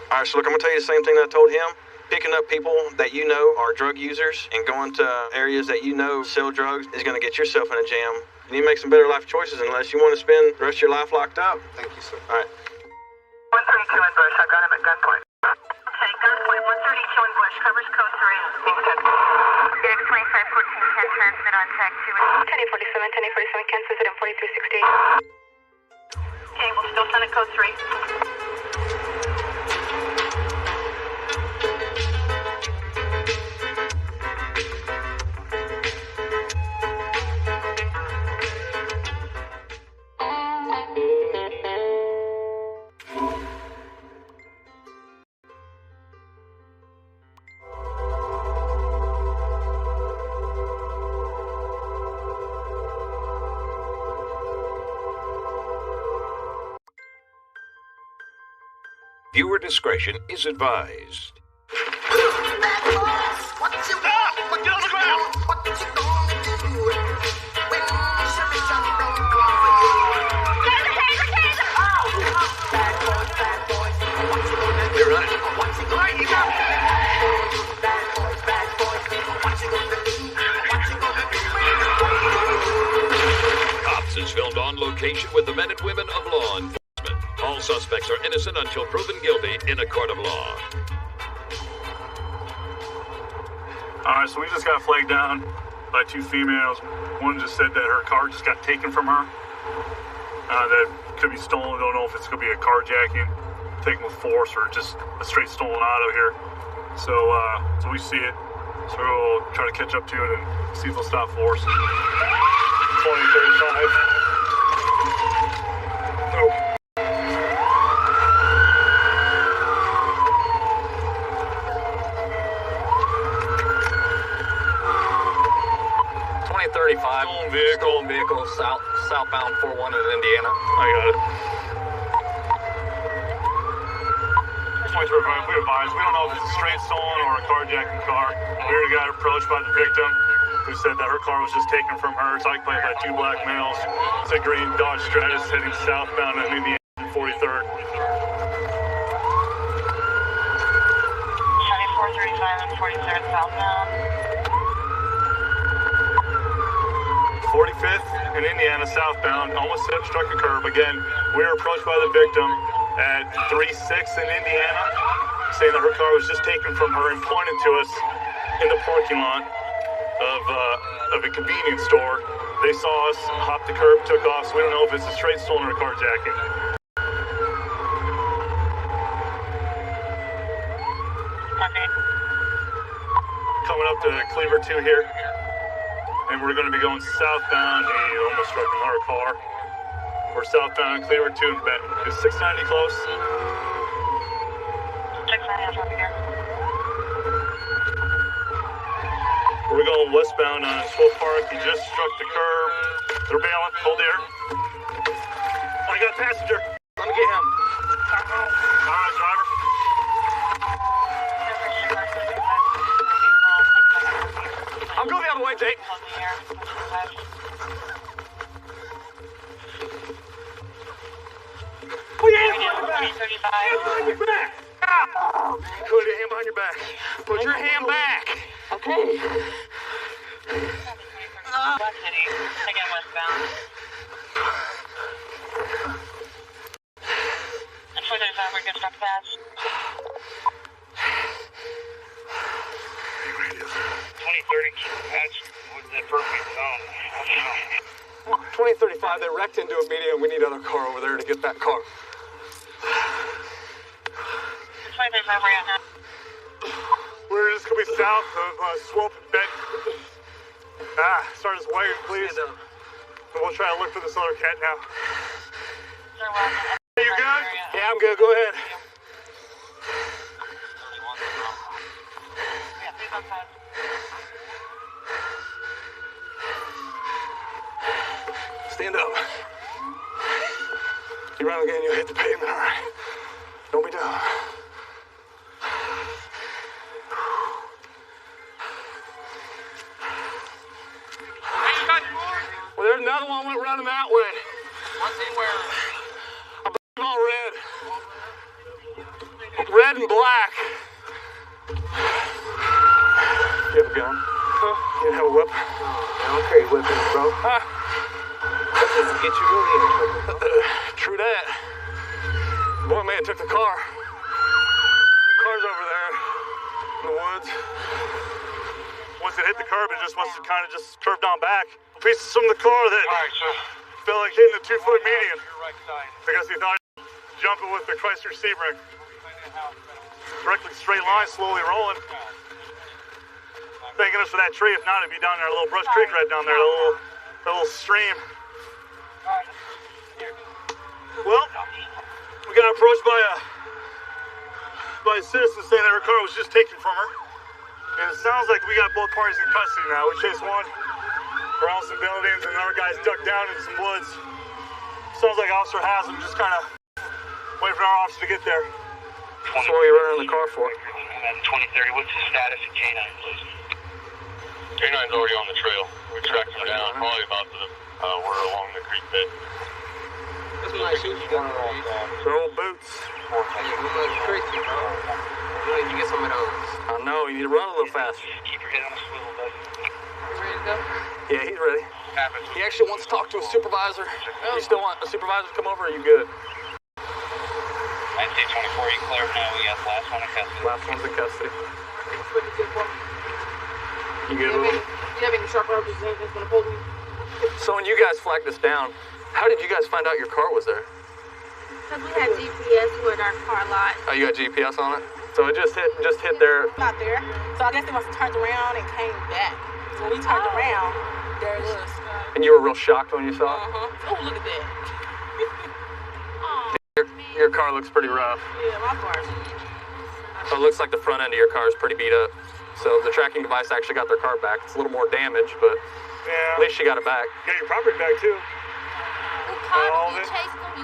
All right, so look, I'm going to tell you the same thing that I told him. Picking up people that you know are drug users and going to areas that you know sell drugs is going to get yourself in a jam. You need to make some better life choices unless you want to spend the rest of your life locked up. Thank you, sir. All right. 132 in Bush. I got him at gunpoint. Okay, gunpoint. 132 in Bush. Covers code 3. He's good. DX 2514 can transmit on tag 2. 1047 can visit in 4368. Okay, we'll still send it code 3. Viewer discretion is advised. They're running. Cops is filmed on location with the men and women of law enforcement. All suspects are innocent until proven guilty in a court of law. Alright, so we just got flagged down by two females. One just said that her car just got taken from her. That could be stolen. Don't know if it's going to be a carjacking, taken with force, or just a straight stolen auto here. So we see it. So we'll try to catch up to it and see if they'll stop for us. 2035. Nope. 35. Stolen vehicle, southbound 41 in Indiana. I got it. 2035, we advise. We don't know if it's a straight stolen or a carjacking car. We already got approached by the victim who said that her car was just taken from her. It's occupied by two black males. It's a green Dodge Stratus heading southbound in Indiana 43rd. 7435 and 43rd southbound. 45th in Indiana southbound, almost struck a curb. Again, we were approached by the victim at 36 in Indiana, saying that her car was just taken from her and pointed to us in the parking lot of a convenience store. They saw us, hopped the curb, took off, so we don't know if it's a straight stolen or a carjacking. Coming up to Cleaver 2 here. And we're going to be going southbound. He almost struck another car. We're southbound, Cleaver 2. Is 690 close? 690 here. We're going westbound on Swope Park. He just struck the curb. They're bailing. Hold there. I got a passenger. Let me get him. All right, driver. I'll go the other way, Jake. Put your hand behind your back. Put your hand behind your back. Put your hand back. Okay. West City. Again, westbound. And 435, we're good stuff, pass. 2030 patch with the perfect zone. 2035, they wrecked into a median. We need another car over there to get that car. 2035, where you at now? We're just gonna be south of Swope and Bend. Start us waiting, please. And we'll try to look for this other cat now. You good? Yeah, I'm good. Go ahead. Yeah, please outside. Stand up. You run again, you hit the pavement, all right? Don't be dumb. Well, there's another one went running that way. What's he wearing? I believe all red. Red and black. You have a gun? Huh? You have a whip? I don't carry weapons, bro. That doesn't get you really in trouble. True that. Boy, man, took the car. Car's over there in the woods. Once it hit the curb, it just must have kind of just curved on back. Pieces from the car that felt like hitting a 2-foot median. Because he thought he was jumping with the Chrysler Sebring. Directly straight line, slowly rolling. Thanking us for that tree. If not, it'd be down there, a little brush creek right down there, a little stream. Well, we got approached by a citizen saying that her car was just taken from her. And it sounds like we got both parties in custody now. We chased one around some buildings and another guy's ducked down in some woods. Sounds like Officer has him, just kind of waiting for our officer to get there. That's what we were in the car for. And then 2030, what's the status of K9, please? K9's already on the trail. We tracked him down, probably about we're along the creek bed. That's what nice shoes you got on. They're old boots. Yeah, we love you crazy, bro. We need to get some of those. I know, you need to run a little faster. Keep your head on a swivel, bud. You ready to go? Yeah, he's ready. He actually wants to talk to a supervisor. You still want a supervisor to come over, or are you good? I'd say 24, you clear now. We got the last one in custody. Last one's in custody. You good with him? You have any sharp objects that's gonna pull me? So when you guys flagged us down, how did you guys find out your car was there? Because we had GPS with our car lot. Oh, you got GPS on it? So it just hit there. Not there. So I guess they must have turned around and came back. So when we turned around, there it was. And you were real shocked when you saw it? Oh, look at that. Your car looks pretty rough. Yeah, my car's. So it looks like the front end of your car is pretty beat up. So the tracking device actually got their car back. It's a little more damaged, but at least she got it back. Got your property back too.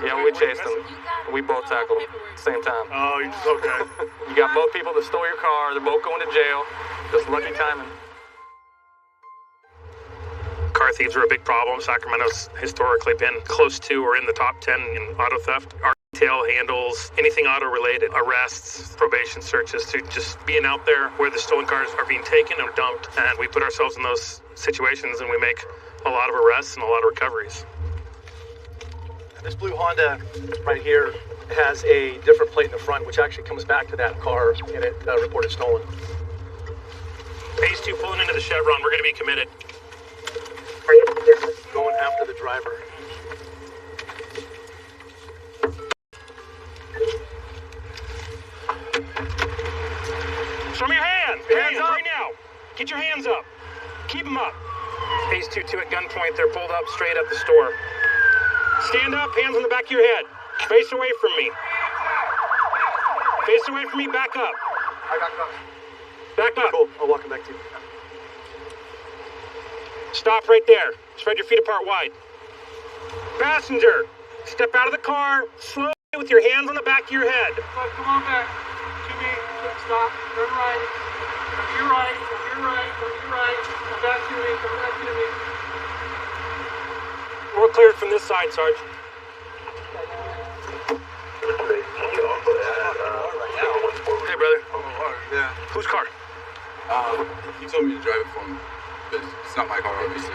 Yeah, we chased them. We both tackled them at the same time. Oh, you just okay. You got both people that stole your car. They're both going to jail. Just lucky timing. Car thieves are a big problem. Sacramento's historically been close to or in the top 10 in auto theft. Our detail handles anything auto-related, arrests, probation searches, to just being out there where the stolen cars are being taken and dumped. And we put ourselves in those situations and we make a lot of arrests and a lot of recoveries. This blue Honda right here has a different plate in the front, which actually comes back to that car, and it reported stolen. Phase 2 pulling into the Chevron. We're going to be committed. Going after the driver. Show me your hands. Hands up right now. Get your hands up. Keep them up. Phase 2 at gunpoint. They're pulled up straight up the store. Stand up, hands on the back of your head. Face away from me. Face away from me, back up. I got cuffs. Back up. Cool, I'll walk him back to you. Stop right there. Spread your feet apart wide. Passenger, step out of the car, slowly with your hands on the back of your head. Come on back to me. Stop. Turn right. You're right. You're right. You're right. Come back to me. Come back to me. We're cleared from this side, Sarge. Hey, brother. Yeah. Whose car? He told me to drive it for him. But it's not my car, obviously.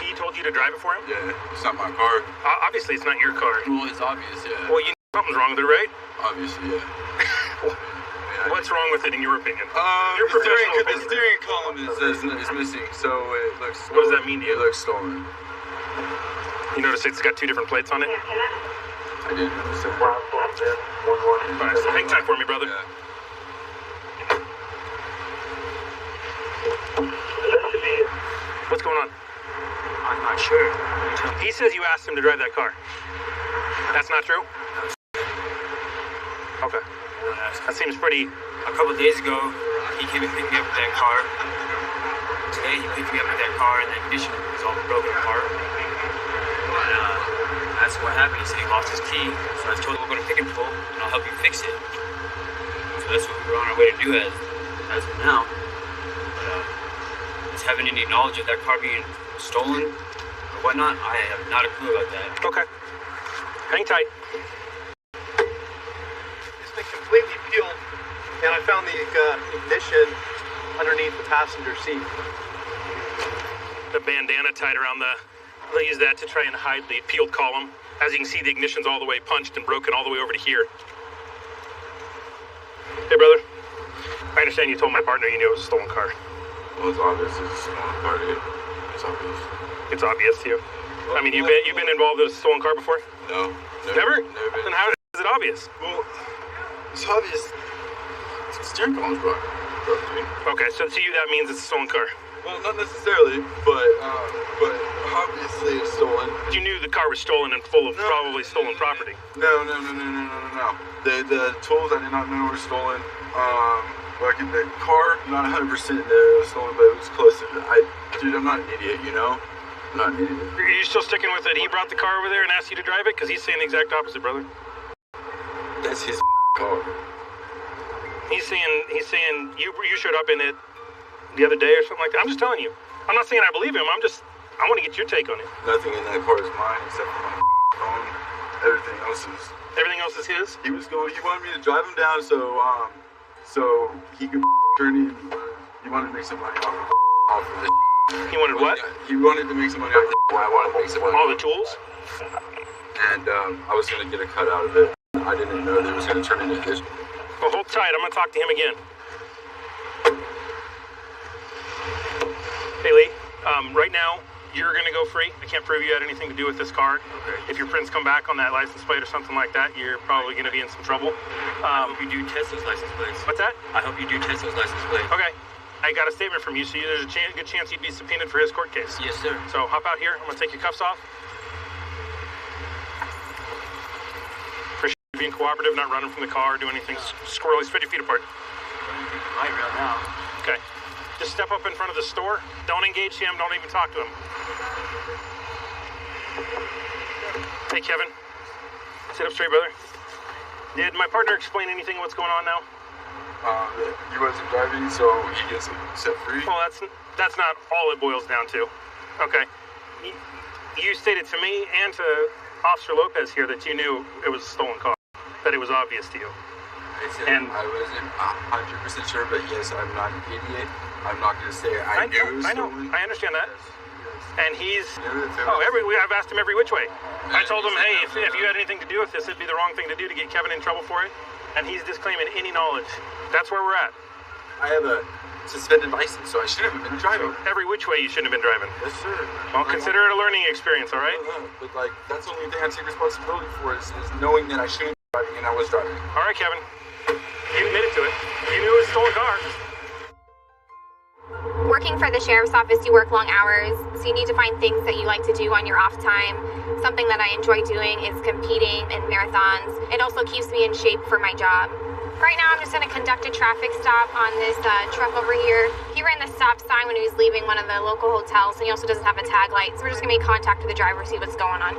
He told you to drive it for him? Yeah, it's not my car. Obviously, it's not your car. Well, it's obvious, yeah. Well, you Something's wrong with it, right? Obviously, yeah. What's wrong with it, in your opinion? The steering column is missing, so it looks. What does that mean to you? It looks stolen. You notice it's got 2 different plates on it? I didn't notice it. Alright, so hang tight for me, brother. Yeah. What's going on? I'm not sure. He says you asked him to drive that car. That's not true? Okay. That seems pretty... A couple of days ago, he came and picked me up with that car. Today, he picked me up with that car, and the ignition was all broken apart. And that's what happened. He said he lost his key. So I told him we're going to pick and pull, and I'll help you fix it. So that's what we're on our way to do as of now. But just having any knowledge of that car being stolen or whatnot, I have not a clue about that. Okay. Hang tight. It's been completely peeled, and I found the ignition underneath the passenger seat. The bandana tied around they'll use that to try and hide the peeled column. As you can see, the ignition's all the way punched and broken all the way over to here. Hey, brother. I understand you told my partner you knew it was a stolen car. Well, it's obvious it's a stolen car, dude. It's obvious. It's obvious to you? Well, I mean, you've been involved with a stolen car before? No. Never? Never been. Then how is it obvious? Well, it's obvious. The steering column's broken. Okay, so to you that means it's a stolen car? Well, not necessarily, but obviously it's stolen. You knew the car was stolen and full of probably stolen property? No. The tools I did not know were stolen. Like the car, not 100% there it was stolen, but it was close to it. Dude, I'm not an idiot, you know? I'm not an idiot. Are you still sticking with it? He brought the car over there and asked you to drive it? Because he's saying the exact opposite, brother. That's his car. He's saying you showed up in it the other day or something like that. I'm just telling you. I'm not saying I believe him. I want to get your take on it. Nothing in that car is mine except for my phone. Everything else is. Everything else is his? He wanted me to drive him down so he could turn in. He wanted to make some money off of this. He wanted what? He wanted to make some money off of this. I wanted to make some money. All the tools? And I was going to get a cut out of it. I didn't know that it was going to turn into this. Well, hold tight. I'm going to talk to him again. Hey, Lee. Right now, you're going to go free. I can't prove you had anything to do with this car. Okay. If your friends come back on that license plate or something like that, you're probably going to be in some trouble. I hope you do test those license plates. What's that? I hope you do test those license plates. Okay. I got a statement from you, so there's a good chance you'd be subpoenaed for his court case. Yes, sir. So hop out here. I'm going to take your cuffs off. Appreciate you being cooperative, not running from the car, doing anything squirrely. Spread your feet apart. Right now. Okay. Just step up in front of the store. Don't engage him. Don't even talk to him. Hey, Kevin. Sit up straight, brother. Did my partner explain anything what's going on now? He wasn't driving, so he gets set free. Well, that's not all it boils down to. Okay. You stated to me and to Officer Lopez here that you knew it was a stolen car, that it was obvious to you. And I wasn't 100% sure, but yes, I'm not an idiot. I'm not going to say I knew it was stolen. I understand that. Yes. And he's... I've asked him every which way. I told him, hey, if you had anything to do with this, it'd be the wrong thing to do to get Kevin in trouble for it. And he's disclaiming any knowledge. That's where we're at. I have a suspended license, so I shouldn't have been driving. Every which way you shouldn't have been driving. Yes, sir. Well, consider it a learning experience, all right? But, that's the only thing I take responsibility for is knowing that I shouldn't be driving and I was driving. All right, Kevin. You admitted to it. You knew it was a stolen car. Working for the sheriff's office, you work long hours, so you need to find things that you like to do on your off time. Something that I enjoy doing is competing in marathons. It also keeps me in shape for my job. Right now, I'm just going to conduct a traffic stop on this truck over here. He ran the stop sign when he was leaving one of the local hotels, and he also doesn't have a tag light, so we're just going to make contact with the driver, see what's going on.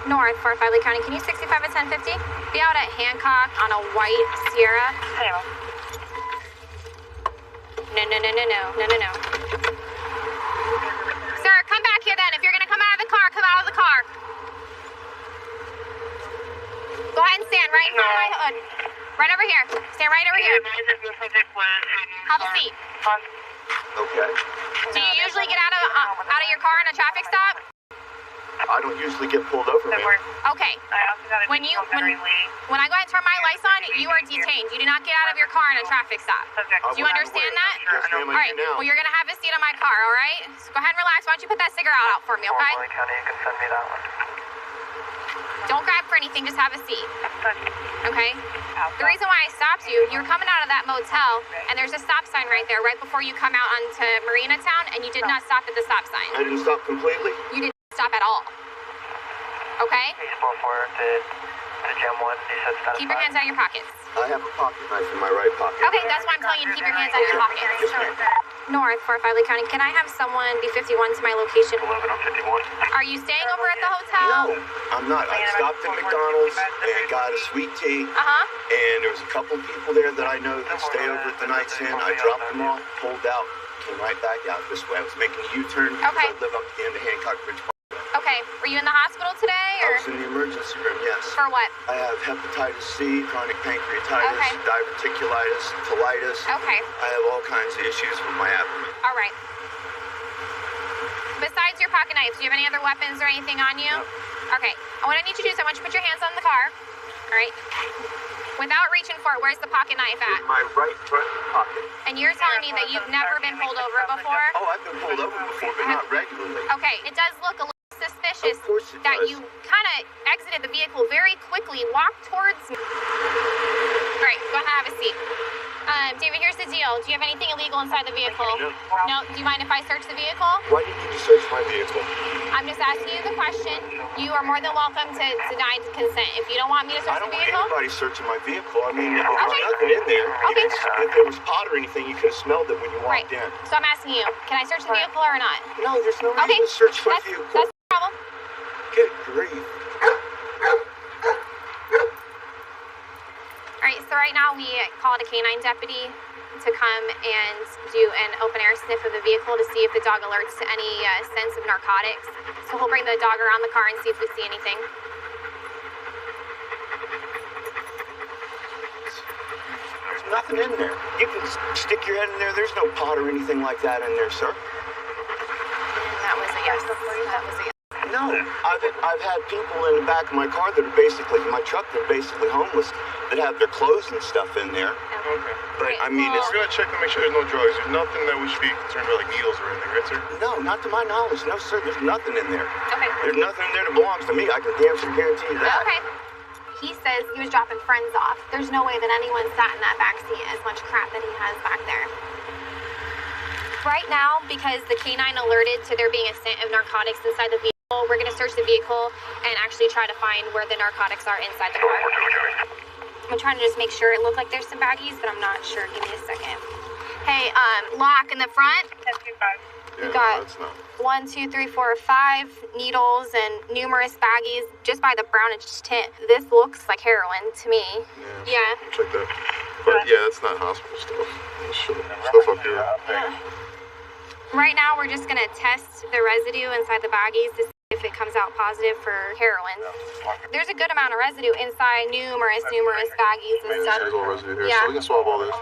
North, Fort Lee County. Can you 65 at 1050? Be out at Hancock on a white Sierra. No. Sir, come back here then. If you're gonna come out of the car, come out of the car. Go ahead and stand right in front of my hood. Right over here. Stand right over here. Have a seat. Okay. Do you usually get out of your car in a traffic stop? I don't usually get pulled over, man. Okay. When I go ahead and turn my lights on, you are detained. You do not get out of your car in a traffic stop. Do you understand that? Yes, ma'am, All right. Well, you're gonna have a seat on my car. All right. So go ahead and relax. Why don't you put that cigarette out for me, okay? County, you can send me that one. Don't grab for anything. Just have a seat. Okay. The reason why I stopped you, you were coming out of that motel, and there's a stop sign right there, right before you come out onto Marina Town, and you did not stop at the stop sign. I didn't stop completely? You didn't stop at all. Okay? Keep your hands out of your pockets. I have a pocket knife in my right pocket. Okay, that's why I'm telling you to keep your hands out of your pockets. North, 45 Lake County. Can I have someone be 51 to my location? 11:51. Are you staying over at the hotel? No, I'm not. I stopped at McDonald's and got a sweet tea. And there was a couple of people there that I know that stay over at the Knights Inn. I dropped them off, pulled out, came right back out this way. I was making a U-turn because I live up at the end of Hancock Bridge. Okay. Were you in the hospital today, or? I was in the emergency room, yes. For what? I have hepatitis C, chronic pancreatitis, diverticulitis, colitis. Okay. I have all kinds of issues with my abdomen. All right. Besides your pocket knife, do you have any other weapons or anything on you? No. Okay. What I need you to do is I want you to put your hands on the car. All right. Without reaching for it, where's the pocket knife at? In my right front pocket. And you're telling me that you've never been pulled over before? Oh, I've been pulled over before, but not regularly. Okay. It does look a little suspicious that does. you kind of exited the vehicle very quickly, walked towards me. All right, go ahead and have a seat. David, here's the deal. Do you have anything illegal inside the vehicle? No. Do you mind if I search the vehicle? Why do you need to search my vehicle? I'm just asking you the question. You are more than welcome to deny consent. If you don't want me to search the vehicle. I don't want anybody searching my vehicle. I mean, there's nothing in there. Okay. If there was pot or anything, you could have smelled it when you walked in. So I'm asking you, can I search the vehicle or not? No, there's no reason to search my vehicle. That's the problem. Good grief. All right, so right now we called a canine deputy to come and do an open air sniff of the vehicle to see if the dog alerts to any sense of narcotics. So he'll bring the dog around the car and see if we see anything. There's nothing in there. You can stick your head in there. There's no pot or anything like that in there, sir. That was a yes. That was a yes. No, I've had people in the back of my car that are basically, my truck, they're basically homeless, that have their clothes and stuff in there. Okay. But I mean, we're gonna check to make sure there's no drugs. There's nothing that we should be concerned about, like needles or anything, right, sir? No, not to my knowledge. No, sir, there's nothing in there. Okay. There's nothing in there that belongs to me. I can damn sure guarantee you that. Okay. He says he was dropping friends off. There's no way that anyone sat in that back seat as much crap that he has back there. Right now, because the canine alerted to there being a scent of narcotics inside the vehicle, we're going to search the vehicle and actually try to find where the narcotics are inside the car. I'm trying to just make sure. It looked like there's some baggies, but I'm not sure. Give me a second. Hey, lock in the front. We got 1, 2, 3, 4, 5 needles and numerous baggies just by the brownish tint. This looks like heroin to me. Yeah. Check that. But yeah, that's not hospital stuff. Stuff up here. Yeah. Right now, we're just gonna test the residue inside the baggies to see if it comes out positive for heroin. There's a good amount of residue inside numerous baggies and stuff. There's a little residue here, Yeah. so we can swab all this.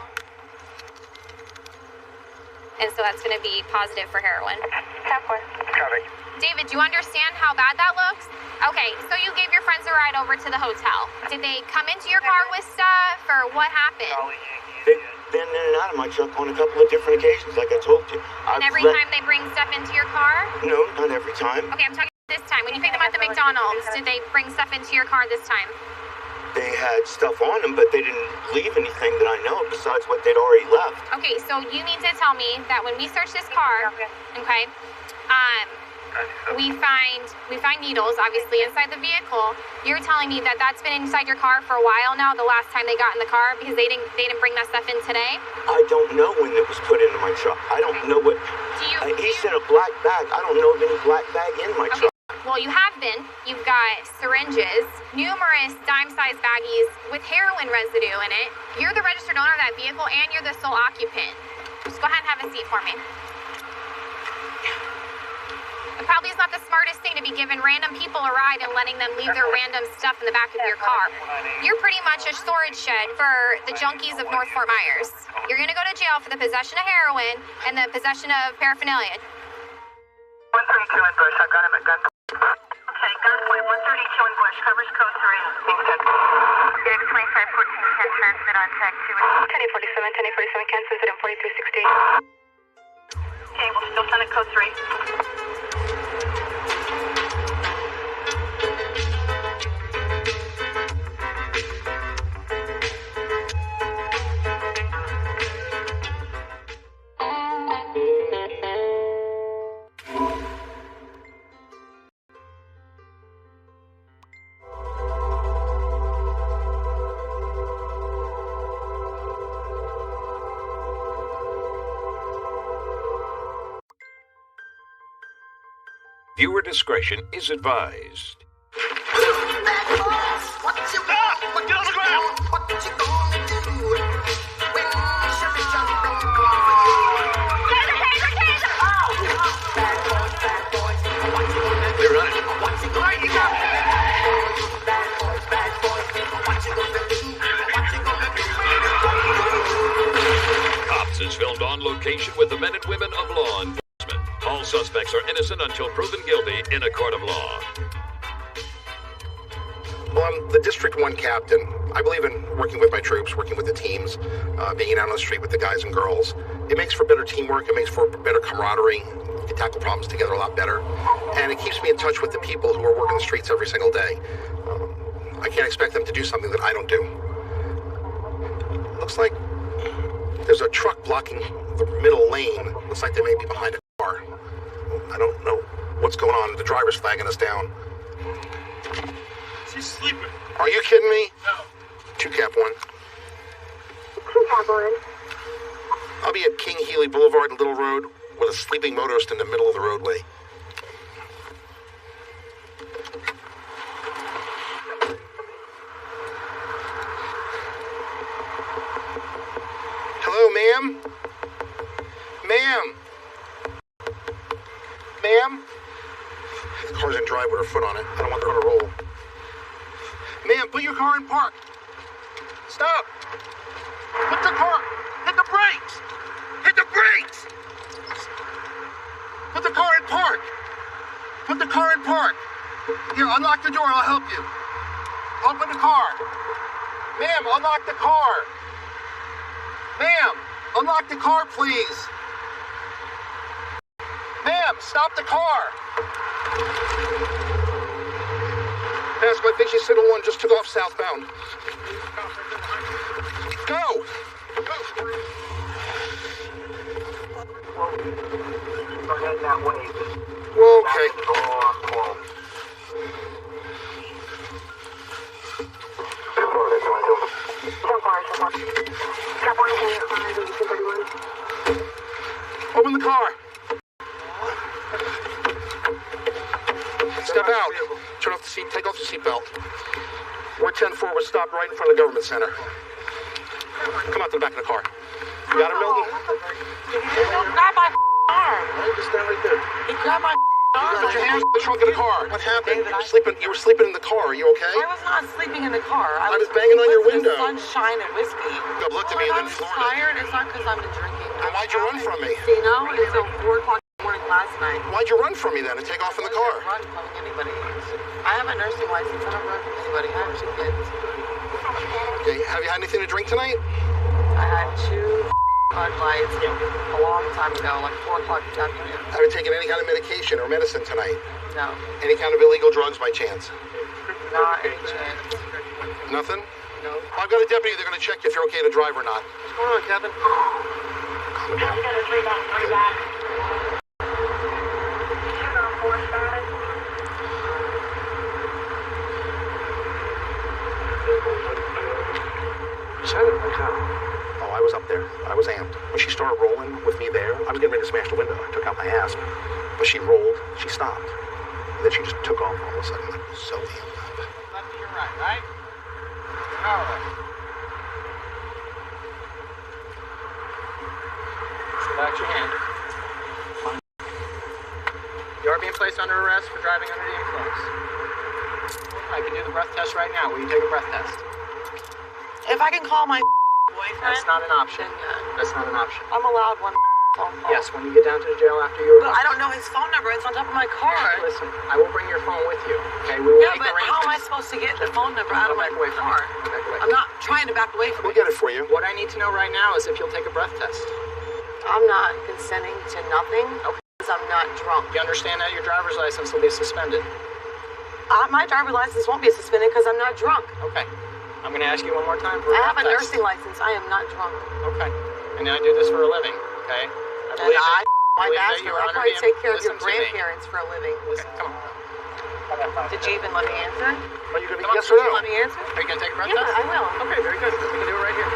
And so that's gonna be positive for heroin. Copy. David, do you understand how bad that looks? Okay, so you gave your friends a ride over to the hotel. Did they come into your car with stuff, or what happened? They've been in and out of my truck on a couple of different occasions, like I told you. And every time they bring stuff into your car? No, not every time. Okay, I'm talking this time. When you picked them at the McDonald's, did they bring stuff into your car this time? They had stuff on them, but they didn't leave anything that I know of besides what they'd already left. Okay, so you need to tell me that when we search this car, okay, we find needles, obviously, inside the vehicle. You're telling me that that's been inside your car for a while now, the last time they got in the car, because they didn't bring that stuff in today? I don't know when it was put into my truck. I don't know what... he said a black bag. I don't know of any black bag in my truck. Well, you have been. You've got syringes, numerous dime-sized baggies with heroin residue in it. You're the registered owner of that vehicle, and you're the sole occupant. Just go ahead and have a seat for me. It probably is not the smartest thing to be giving random people a ride and letting them leave their random stuff in the back of your car. You're pretty much a storage shed for the junkies of North Fort Myers. You're gonna go to jail for the possession of heroin and the possession of paraphernalia. 132 in Bush, I've got him at gunpoint. Okay, Bush, covers code 3. Phoenix 2514, can transmit on tech 2. 1047, can transmit on 4360. Okay, we'll still send it code 3. Viewer discretion is advised. They're running. Cops is filmed on location with the men and women of law enforcement. All suspects are innocent until proven guilty in a court of law. Well, I'm the District 1 captain. I believe in working with my troops, working with the teams, being out on the street with the guys and girls. It makes for better teamwork. It makes for better camaraderie. We can tackle problems together a lot better. And it keeps me in touch with the people who are working the streets every single day. I can't expect them to do something that I don't do. Looks like there's a truck blocking the middle lane. Looks like they may be behind a car. I don't know what's going on. The driver's flagging us down. She's sleeping. Are you kidding me? No. 2 Cap 1. 2 Cap 1. I'll be at King Healy Boulevard and Little Road with a sleeping motorist in the middle of the roadway. Hello, ma'am? Ma'am? Ma'am? The car's in drive with her foot on it. I don't want her to roll. Ma'am, put your car in park. Stop. Put the car. Hit the brakes. Hit the brakes. Put the car in park. Put the car in park. Here, unlock the door. I'll help you. Open the car. Ma'am, unlock the car. Ma'am, unlock the car, please. Ma'am, stop the car. Pascal, I think she's single one, just took off southbound. Go! Okay. Open the car. Step out. Turn off the seat. Take off the seatbelt. We're 10-4. We're stopped right in front of the government center. Come out to the back of the car. You got it, Milton? Don't grab my arm. Just stand right there. He grabbed my arm. Put your hands in the trunk of the car. What happened? You were sleeping in the car. Are you okay? I was not sleeping in the car. I was banging on your window. Sunshine and whiskey. You looked at me and then Florida. I'm tired. It's not because I've been drinking. Then why'd you run from me? You know, it's till 4 o'clock in the morning last night. Why'd you run from me then and take off in the car? I don't run from anybody. I have a nursing license. I don't run from anybody. I have 2 kids. Okay, have you had anything to drink tonight? I had 2 Bud Lights a long time ago, like 4 o'clock this afternoon. Have you taken any kind of medication or medicine tonight? No. Any kind of illegal drugs by chance? Not any chance. Nothing? No. I've got a deputy. They're going to check if you're okay to drive or not. What's going on, Kevin? Oh, I was up there. I was amped. When she started rolling with me there, I was getting ready to smash the window. I took out my asp. But she rolled, she stopped. And then she just took off all of a sudden. I was so amped up. Left to your right, right? All right. Back your hand. You are being placed under arrest for driving under the influence. I can do the breath test right now. Will you take a breath test? If I can call my boyfriend. That's not an option. That's not an option. I'm allowed one phone call? Yes, when you get down to the jail after you were... But I don't know his phone number. It's on top of my car. Listen, I will bring your phone with you, okay? We will Yeah, make but how am I supposed to get the phone number out of my car? I'm not trying to back away from We'll get it for you. What I need to know right now is if you'll take a breath test. I'm not consenting to nothing because I'm not drunk. You understand that your driver's license will be suspended? My driver's license won't be suspended because I'm not drunk. Okay. I'm going to ask you one more time for a I have a breath test. nursing license. I am not drunk. Okay. And I do this for a living, okay? And I like asking, I probably take care of your grandparents for a living. Listen, come on. Did you even let me answer? Are you going to Yes or no? Let me answer? Are you going to take a breath Yeah, test? I will. Okay, very good. We can do it right here.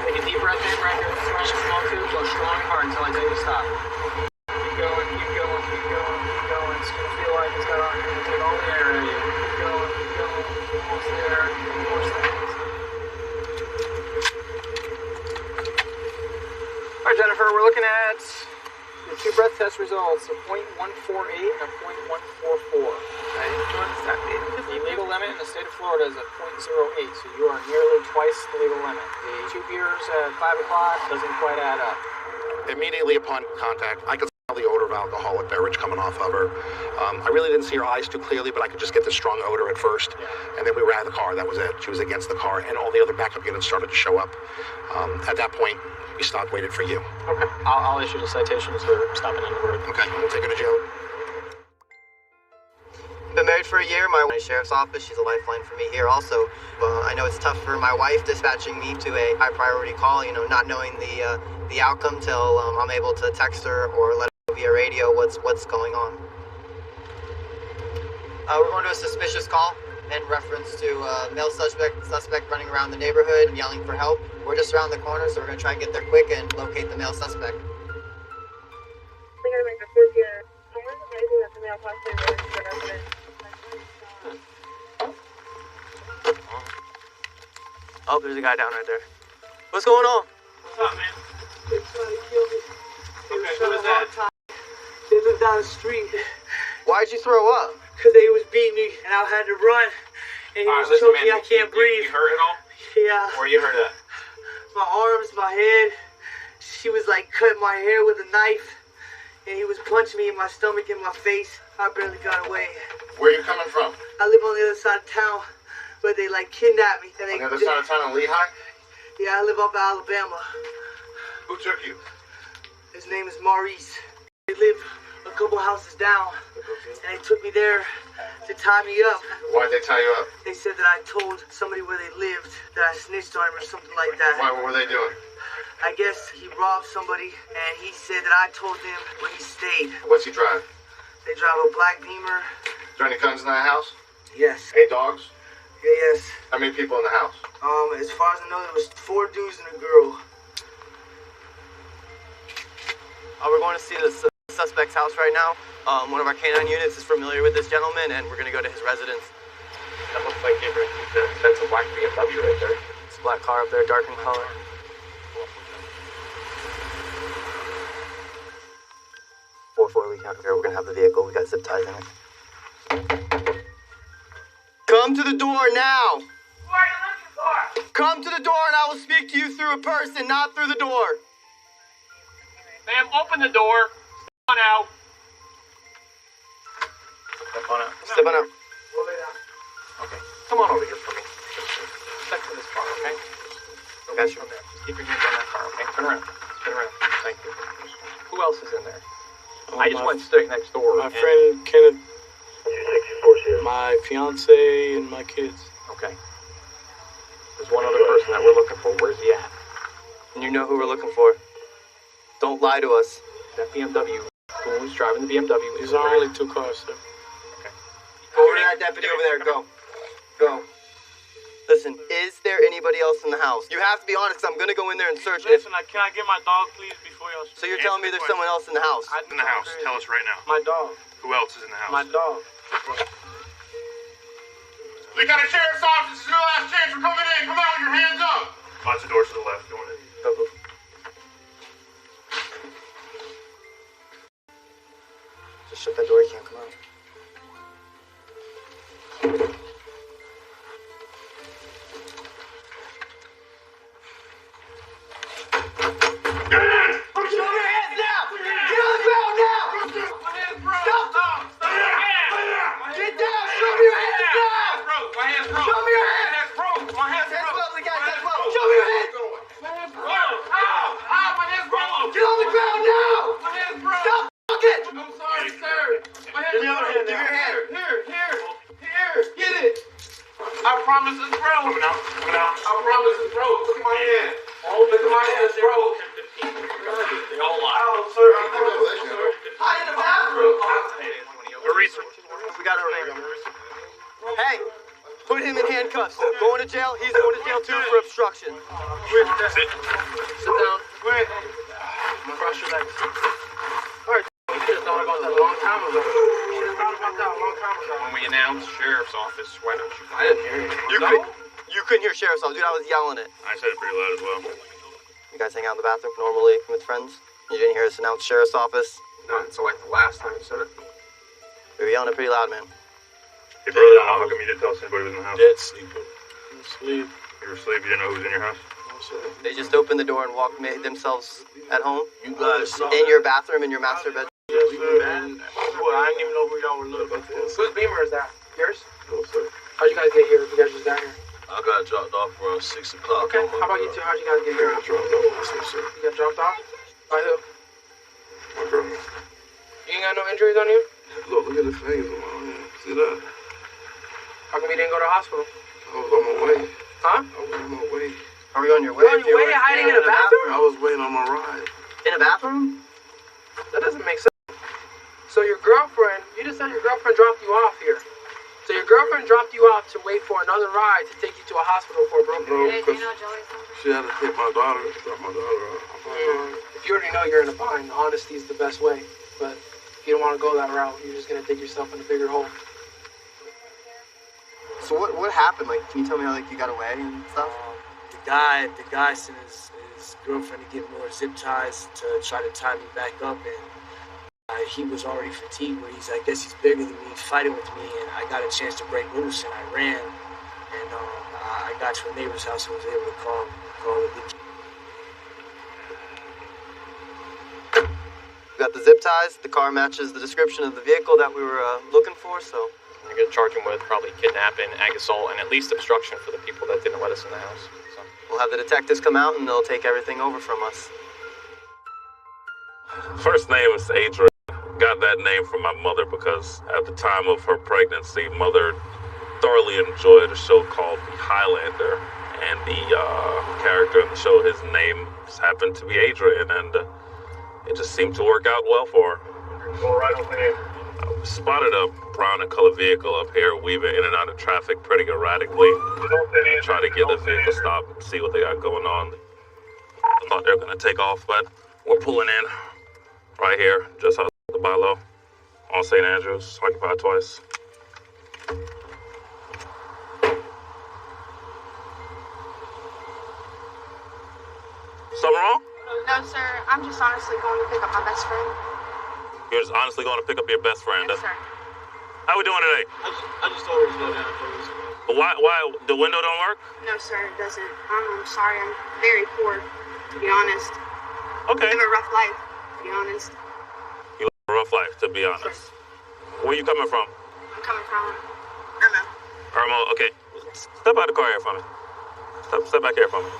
Take a deep breath in right here. Small tube. Go strong and hard until I tell you to stop. Keep going, keep going, keep going, keep going. It's going to feel like it's going to take all the air out of you. Keep going, keep going. Almost there. 4 seconds. All right, Jennifer, we're looking at the 2 breath test results, a .148 and a .144. Okay? The legal limit in the state of Florida is at .08, so you are nearly twice the legal limit. The 2 beers at 5 o'clock doesn't quite add up. Immediately upon contact, I could smell the odor of alcoholic beverage coming off of her. I really didn't see her eyes too clearly, but I could just get the strong odor at first. And then we were out of the car. That was it. She was against the car, and all the other backup units started to show up. At that point, we stopped, waited for you. Okay. I'll issue the citations for stopping in the road. Okay, we'll take her to jail. Been married for a year. My sheriff's office, she's a lifeline for me here also. I know it's tough for my wife dispatching me to a high priority call, not knowing the outcome till I'm able to text her or let her know via radio what's going on. We're going to a suspicious call in reference to male suspect running around the neighborhood and yelling for help. We're just around the corner, so we're going to try and get there quick and locate the male suspect. Oh, there's a guy down right there. What's going on? What's up, man? They tried to kill me. Okay, who is that? They live down the street. Why'd you throw up? Because they was beating me, and I had to run. And he was choking me, I can't breathe. You hurt at all? Yeah. Where you hurt at? My arms, my head. She was like cutting my hair with a knife. And he was punching me in my stomach and my face. I barely got away. Where are you coming from? I live on the other side of town, but they like kidnapped me. And On the other side of town in Lehigh? Yeah, I live up in Alabama. Who took you? His name is Maurice. They live a couple houses down, and they took me there to tie me up. Why'd they tie you up? They said that I told somebody where they lived, that I snitched on him or something like that. Why? What were they doing? I guess he robbed somebody, and he said that I told him where he stayed. What's he drive? They drive a black Beamer. Is there any guns in that house? Yes. Any dogs? Yeah, yes. How many people in the house? As far as I know, there was 4 dudes and a girl. We're going to see the suspect's house right now. One of our canine units is familiar with this gentleman, and we're going to go to his residence. That looks like that's a black BMW right there. It's a black car up there, dark in color. 4-4 Lee County here. We're going to have the vehicle. We got zip ties in it. Come to the door now! Who are you looking for? Come to the door and I will speak to you through a person, not through the door. Ma'am, open the door. Step on out. Step on out. Step on out. Okay. Come on over here for me. Step to this car, okay? Got you. Keep your hands on that car, okay? Turn around. Turn around. Thank you. Who else is in there? I just went straight next door. My friend Kenneth, my fiance, and my kids. Okay. There's one other person that we're looking for. Where's he at? And you know who we're looking for. Don't lie to us. That BMW. Who's driving the BMW? These are only 2 cars, sir. Okay. Go over to that deputy over there. Go. Go. Listen, is there anybody else in the house? You have to be honest, 'cause I'm going to go in there and search it. Listen, can I get my dog, please, before y'all... So you're telling me there's someone else in the house? In the house. Tell us right now. My dog. Who else is in the house? My dog. Lee County Sheriff's Office, this is your last chance for coming in. Come out with your hands up. Lots of doors to the left. Going in. Go, go. Just shut that door, you can't come out. Get in! My hand's broke. Show me your hand. My hand's broke. My hand's broke. The guy's head broke. Show me your hand. My hand's broke. Ow! Ow! My hand's broke. Get on the ground now. My hand's broke. Stop fucking. I'm sorry, sir. My hand's Give me your hand. broke. Give me your hand. Here. Get it. I promise it's broke. Coming out. I promise it's broke. Look at my hand. Look at my hand. It's broke. They all lie. Oh, sir. Hide in the bathroom. We got her right here. Hey, put him in handcuffs. Going to jail. He's going to jail too for obstruction. Sit down. Quick. Cross your legs. Alright, you should have thought about that a long time ago. When we announced sheriff's office, why don't you? I didn't hear you. You couldn't hear sheriff's office, dude. I was yelling it. I said it pretty loud as well. You guys hang out in the bathroom normally with friends? You didn't hear us announce sheriff's office? Not until like the last time you said it. We were yelling it pretty loud, man. Hey, brother, how come you didn't tell us anybody was in the house? Dead sleeper. Sleep. You were asleep. You didn't know who was in your house? They just opened the door and made themselves at home? You guys saw in your bathroom, in your master bedroom? Yes, sir, man. Boy, I didn't even know who y'all were looking for. Whose Beamer is that? Yours? No, sir. How'd you guys get here if you guys just down here? I got dropped off around 6 o'clock. Okay, how about you two? How'd you guys get here? I dropped off. Yes, sir. You got dropped off? By who? My girl. You ain't got no injuries on you? Look at the fangs on my hand. See that? How come you didn't go to the hospital? I was on my way. Huh? I was on my way. Are we on your way? You're on your way hiding in a bathroom? I was waiting on my ride. In a bathroom? That doesn't make sense. So your girlfriend, you just said your girlfriend dropped you off here. So your girlfriend dropped you off to wait for another ride to take you to a hospital for a broken No, leg. because she had to take my daughter. Drop my daughter off. If you already know you're in a bind, honesty is the best way. But if you don't want to go that route, you're just going to dig yourself in a bigger hole. So what happened? Like, can you tell me how you got away and stuff? The guy sent his girlfriend to get more zip ties to try to tie me back up, and he was already fatigued. Where I guess he's bigger than me. He's fighting with me, and I got a chance to break loose, and I ran, and I got to a neighbor's house and was able to call the. We got the zip ties. The car matches the description of the vehicle that we were looking for, so. You're going to charge him with probably kidnapping, ag assault, and at least obstruction for the people that didn't let us in the house. So. We'll have the detectives come out and they'll take everything over from us. First name is Adrian. Got that name from my mother because at the time of her pregnancy, mother thoroughly enjoyed a show called The Highlander. And the character in the show, his name happened to be Adrian, and it just seemed to work out well for her. Go right over here. Spotted a brown and colored vehicle up here weaving in and out of traffic pretty erratically. Try to get the vehicle stopped and see what they got going on. I thought they were going to take off, but we're pulling in right here, just outside the Bilo on St. Andrews, occupied twice. Something wrong? No, sir. I'm just honestly going to pick up my best friend. You're just honestly going to pick up your best friend? Yes, sir. How we doing today? I just told her to slow down, please. Why the window don't work? No, sir, it doesn't. I'm sorry. I'm very poor, to be honest. Okay. I live a rough life, to be honest. You live a rough life, to be honest. Where you coming from? I'm coming from Irma. Irma, okay. Step out of the car here for me. Step back here for me.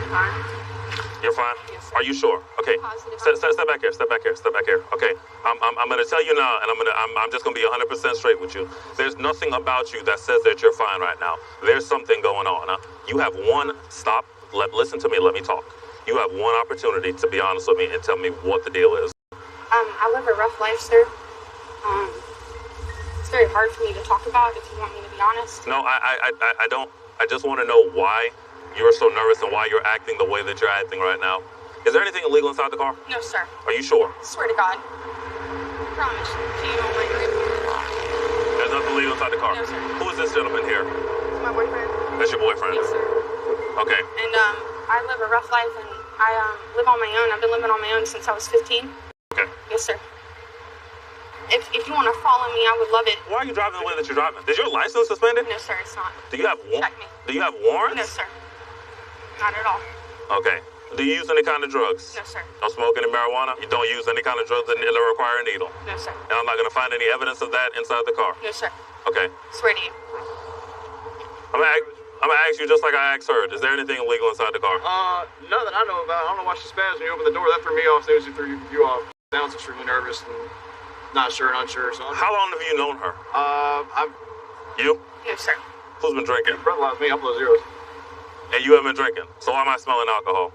Fine. You're fine? Yes, sir. Are you sure? Okay. Step back here. Step back here. Step back here. Okay. I'm gonna tell you now, and I'm just gonna be 100% straight with you. There's nothing about you that says that you're fine right now. There's something going on. You have one stop. Listen to me. Let me talk. You have one opportunity to be honest with me and tell me what the deal is. I live a rough life, sir. It's very hard for me to talk about, if you want me to be honest. No, I don't. I just want to know why you're so nervous and why you're acting the way that you're acting right now. Is there anything illegal inside the car? No, sir. Are you sure? I swear to God. I promise. Do you know my name? There's nothing illegal inside the car? No, sir. Who is this gentleman here? It's my boyfriend. That's your boyfriend? Yes, sir. Okay. And I live a rough life, and I live on my own. I've been living on my own since I was 15. Okay. Yes, sir. If you want to follow me, I would love it. Why are you driving the way that you're driving? Is your license suspended? No, sir, it's not. Do you have Check me. Do you have warrants? No, sir. Not at all. Okay. Do you use any kind of drugs? No, sir. Don't smoke any marijuana? You don't use any kind of drugs that require a needle? No, sir. And I'm not going to find any evidence of that inside the car? No, sir. Okay. Swear to you. I'm gonna ask you just like I asked her. Is there anything illegal inside the car? None that I know about. I don't know why she spazzed when you opened the door. That threw me off. As soon as you threw you off. Sounds extremely nervous and not sure and unsure. So how long have you known her? You? Yes, sir. Who's been drinking? Brother-in-law's me. I'm below zeros. And you haven't been drinking. So why am I smelling alcohol?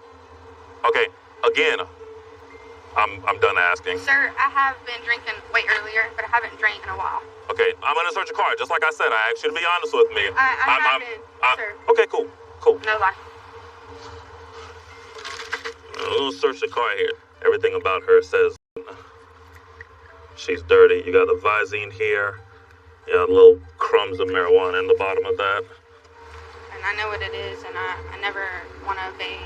Okay. Again, I'm done asking. Sir, I have been drinking way earlier, but I haven't drank in a while. Okay, I'm gonna search your car. Just like I said, I asked you to be honest with me. I have been, sir. Okay, cool. No lie. We'll search the car here. Everything about her says she's dirty. You got the Visine here. You got little crumbs of marijuana in the bottom of that. And I know what it is, and I never want to obey.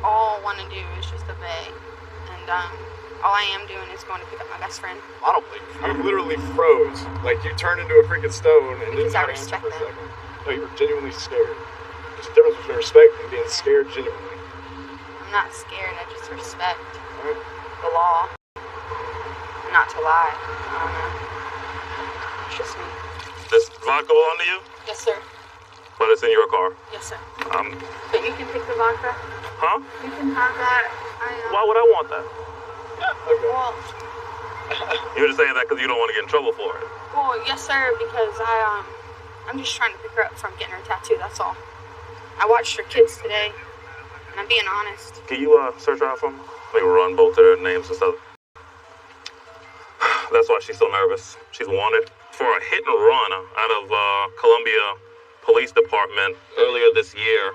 All I want to do is just obey. And all I am doing is going to pick up my best friend. I don't believe you. You literally froze. Like, you turned into a freaking stone and didn't have an answer for a second. No, you were genuinely scared. There's a difference between respect and being scared genuinely. I'm not scared. I just respect the law. Not to lie. I don't know. It's just me. This vodka belong to you? Yes, sir. But it's in your car? Yes, sir. But you can take the vodka. Huh? You can have that. Why would I want that? Okay. Well, You're just saying that because you don't want to get in trouble for it. well, yes, sir, because I'm just trying to pick her up from getting her tattoo, that's all. I watched her kids today, and I'm being honest. Can you search her out for me? Let me run both of their names and stuff. That's why she's so nervous. She's wanted for a hit and run out of Columbia Police Department earlier this year.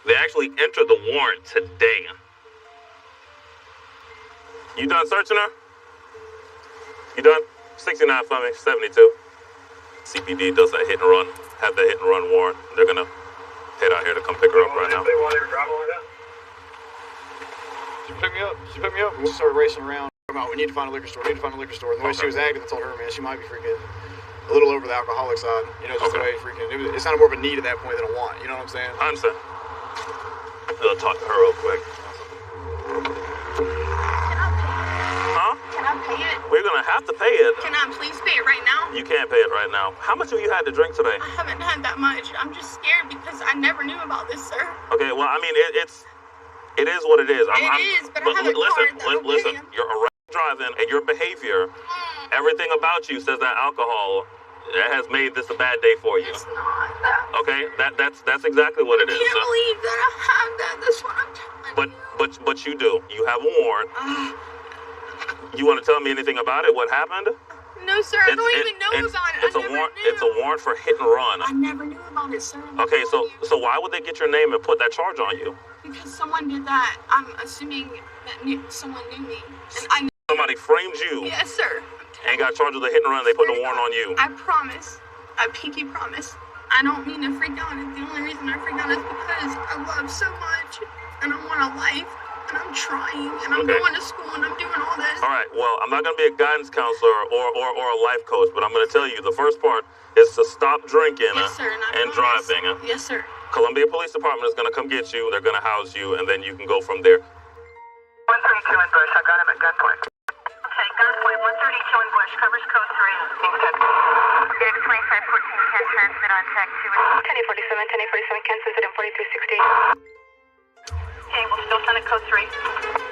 They actually entered the warrant today. You done searching her? You done? 69 for me, 72. CPD does that hit and run, have that hit and run warrant. They're gonna head out here to come pick her up right now. She picked me up. We started racing around. We need to find a liquor store. And the way she was acting, I told her, man, she might be freaking a little over the alcoholic side. You know, just the way freaking, it sounded more of a need at that point than a want. You know what I'm saying? I understand. I'll talk to her real quick. Can I pay it? We're gonna have to pay it. Can I please pay it right now? You can't pay it right now. How much have you had to drink today? I haven't had that much. I'm just scared because I never knew about this, sir. Okay, well, I mean, it is what it is. But I have a listen, you're erratic driving and your behavior, everything about you says that alcohol has made this a bad day for you. It's not. Okay, that's exactly what it is. I can't believe that I have that. That's what I'm telling you. But you do. You have a warrant. You want to tell me anything about it? What happened? No, sir. I don't even know about it. It's a warrant for hit and run. I never knew about it, sir. Okay, so why would they get your name and put that charge on you? Because someone did that. I'm assuming that someone knew me, and I knew. Somebody framed you. Yes, sir. And got charged with a hit and run. They put the warrant on you. I promise. I pinky promise. I don't mean to freak out. The only reason I freak out is because I love so much, and I want a life, and I'm trying, and I'm going to school, and I'm doing all this. All right. Well, I'm not going to be a guidance counselor or a life coach, but I'm going to tell you the first part is to stop drinking and driving. Yes, sir. Columbia Police Department is going to come get you. They're going to house you, and then you can go from there. 132 in Bush. I got him at gunpoint. Okay, gunpoint. 132 in Bush. Covers code 3. Thanks, Ted. X 2514 10 transmit on tech 2. 1047 Kansas at 4360. Okay, we'll still send it code 3.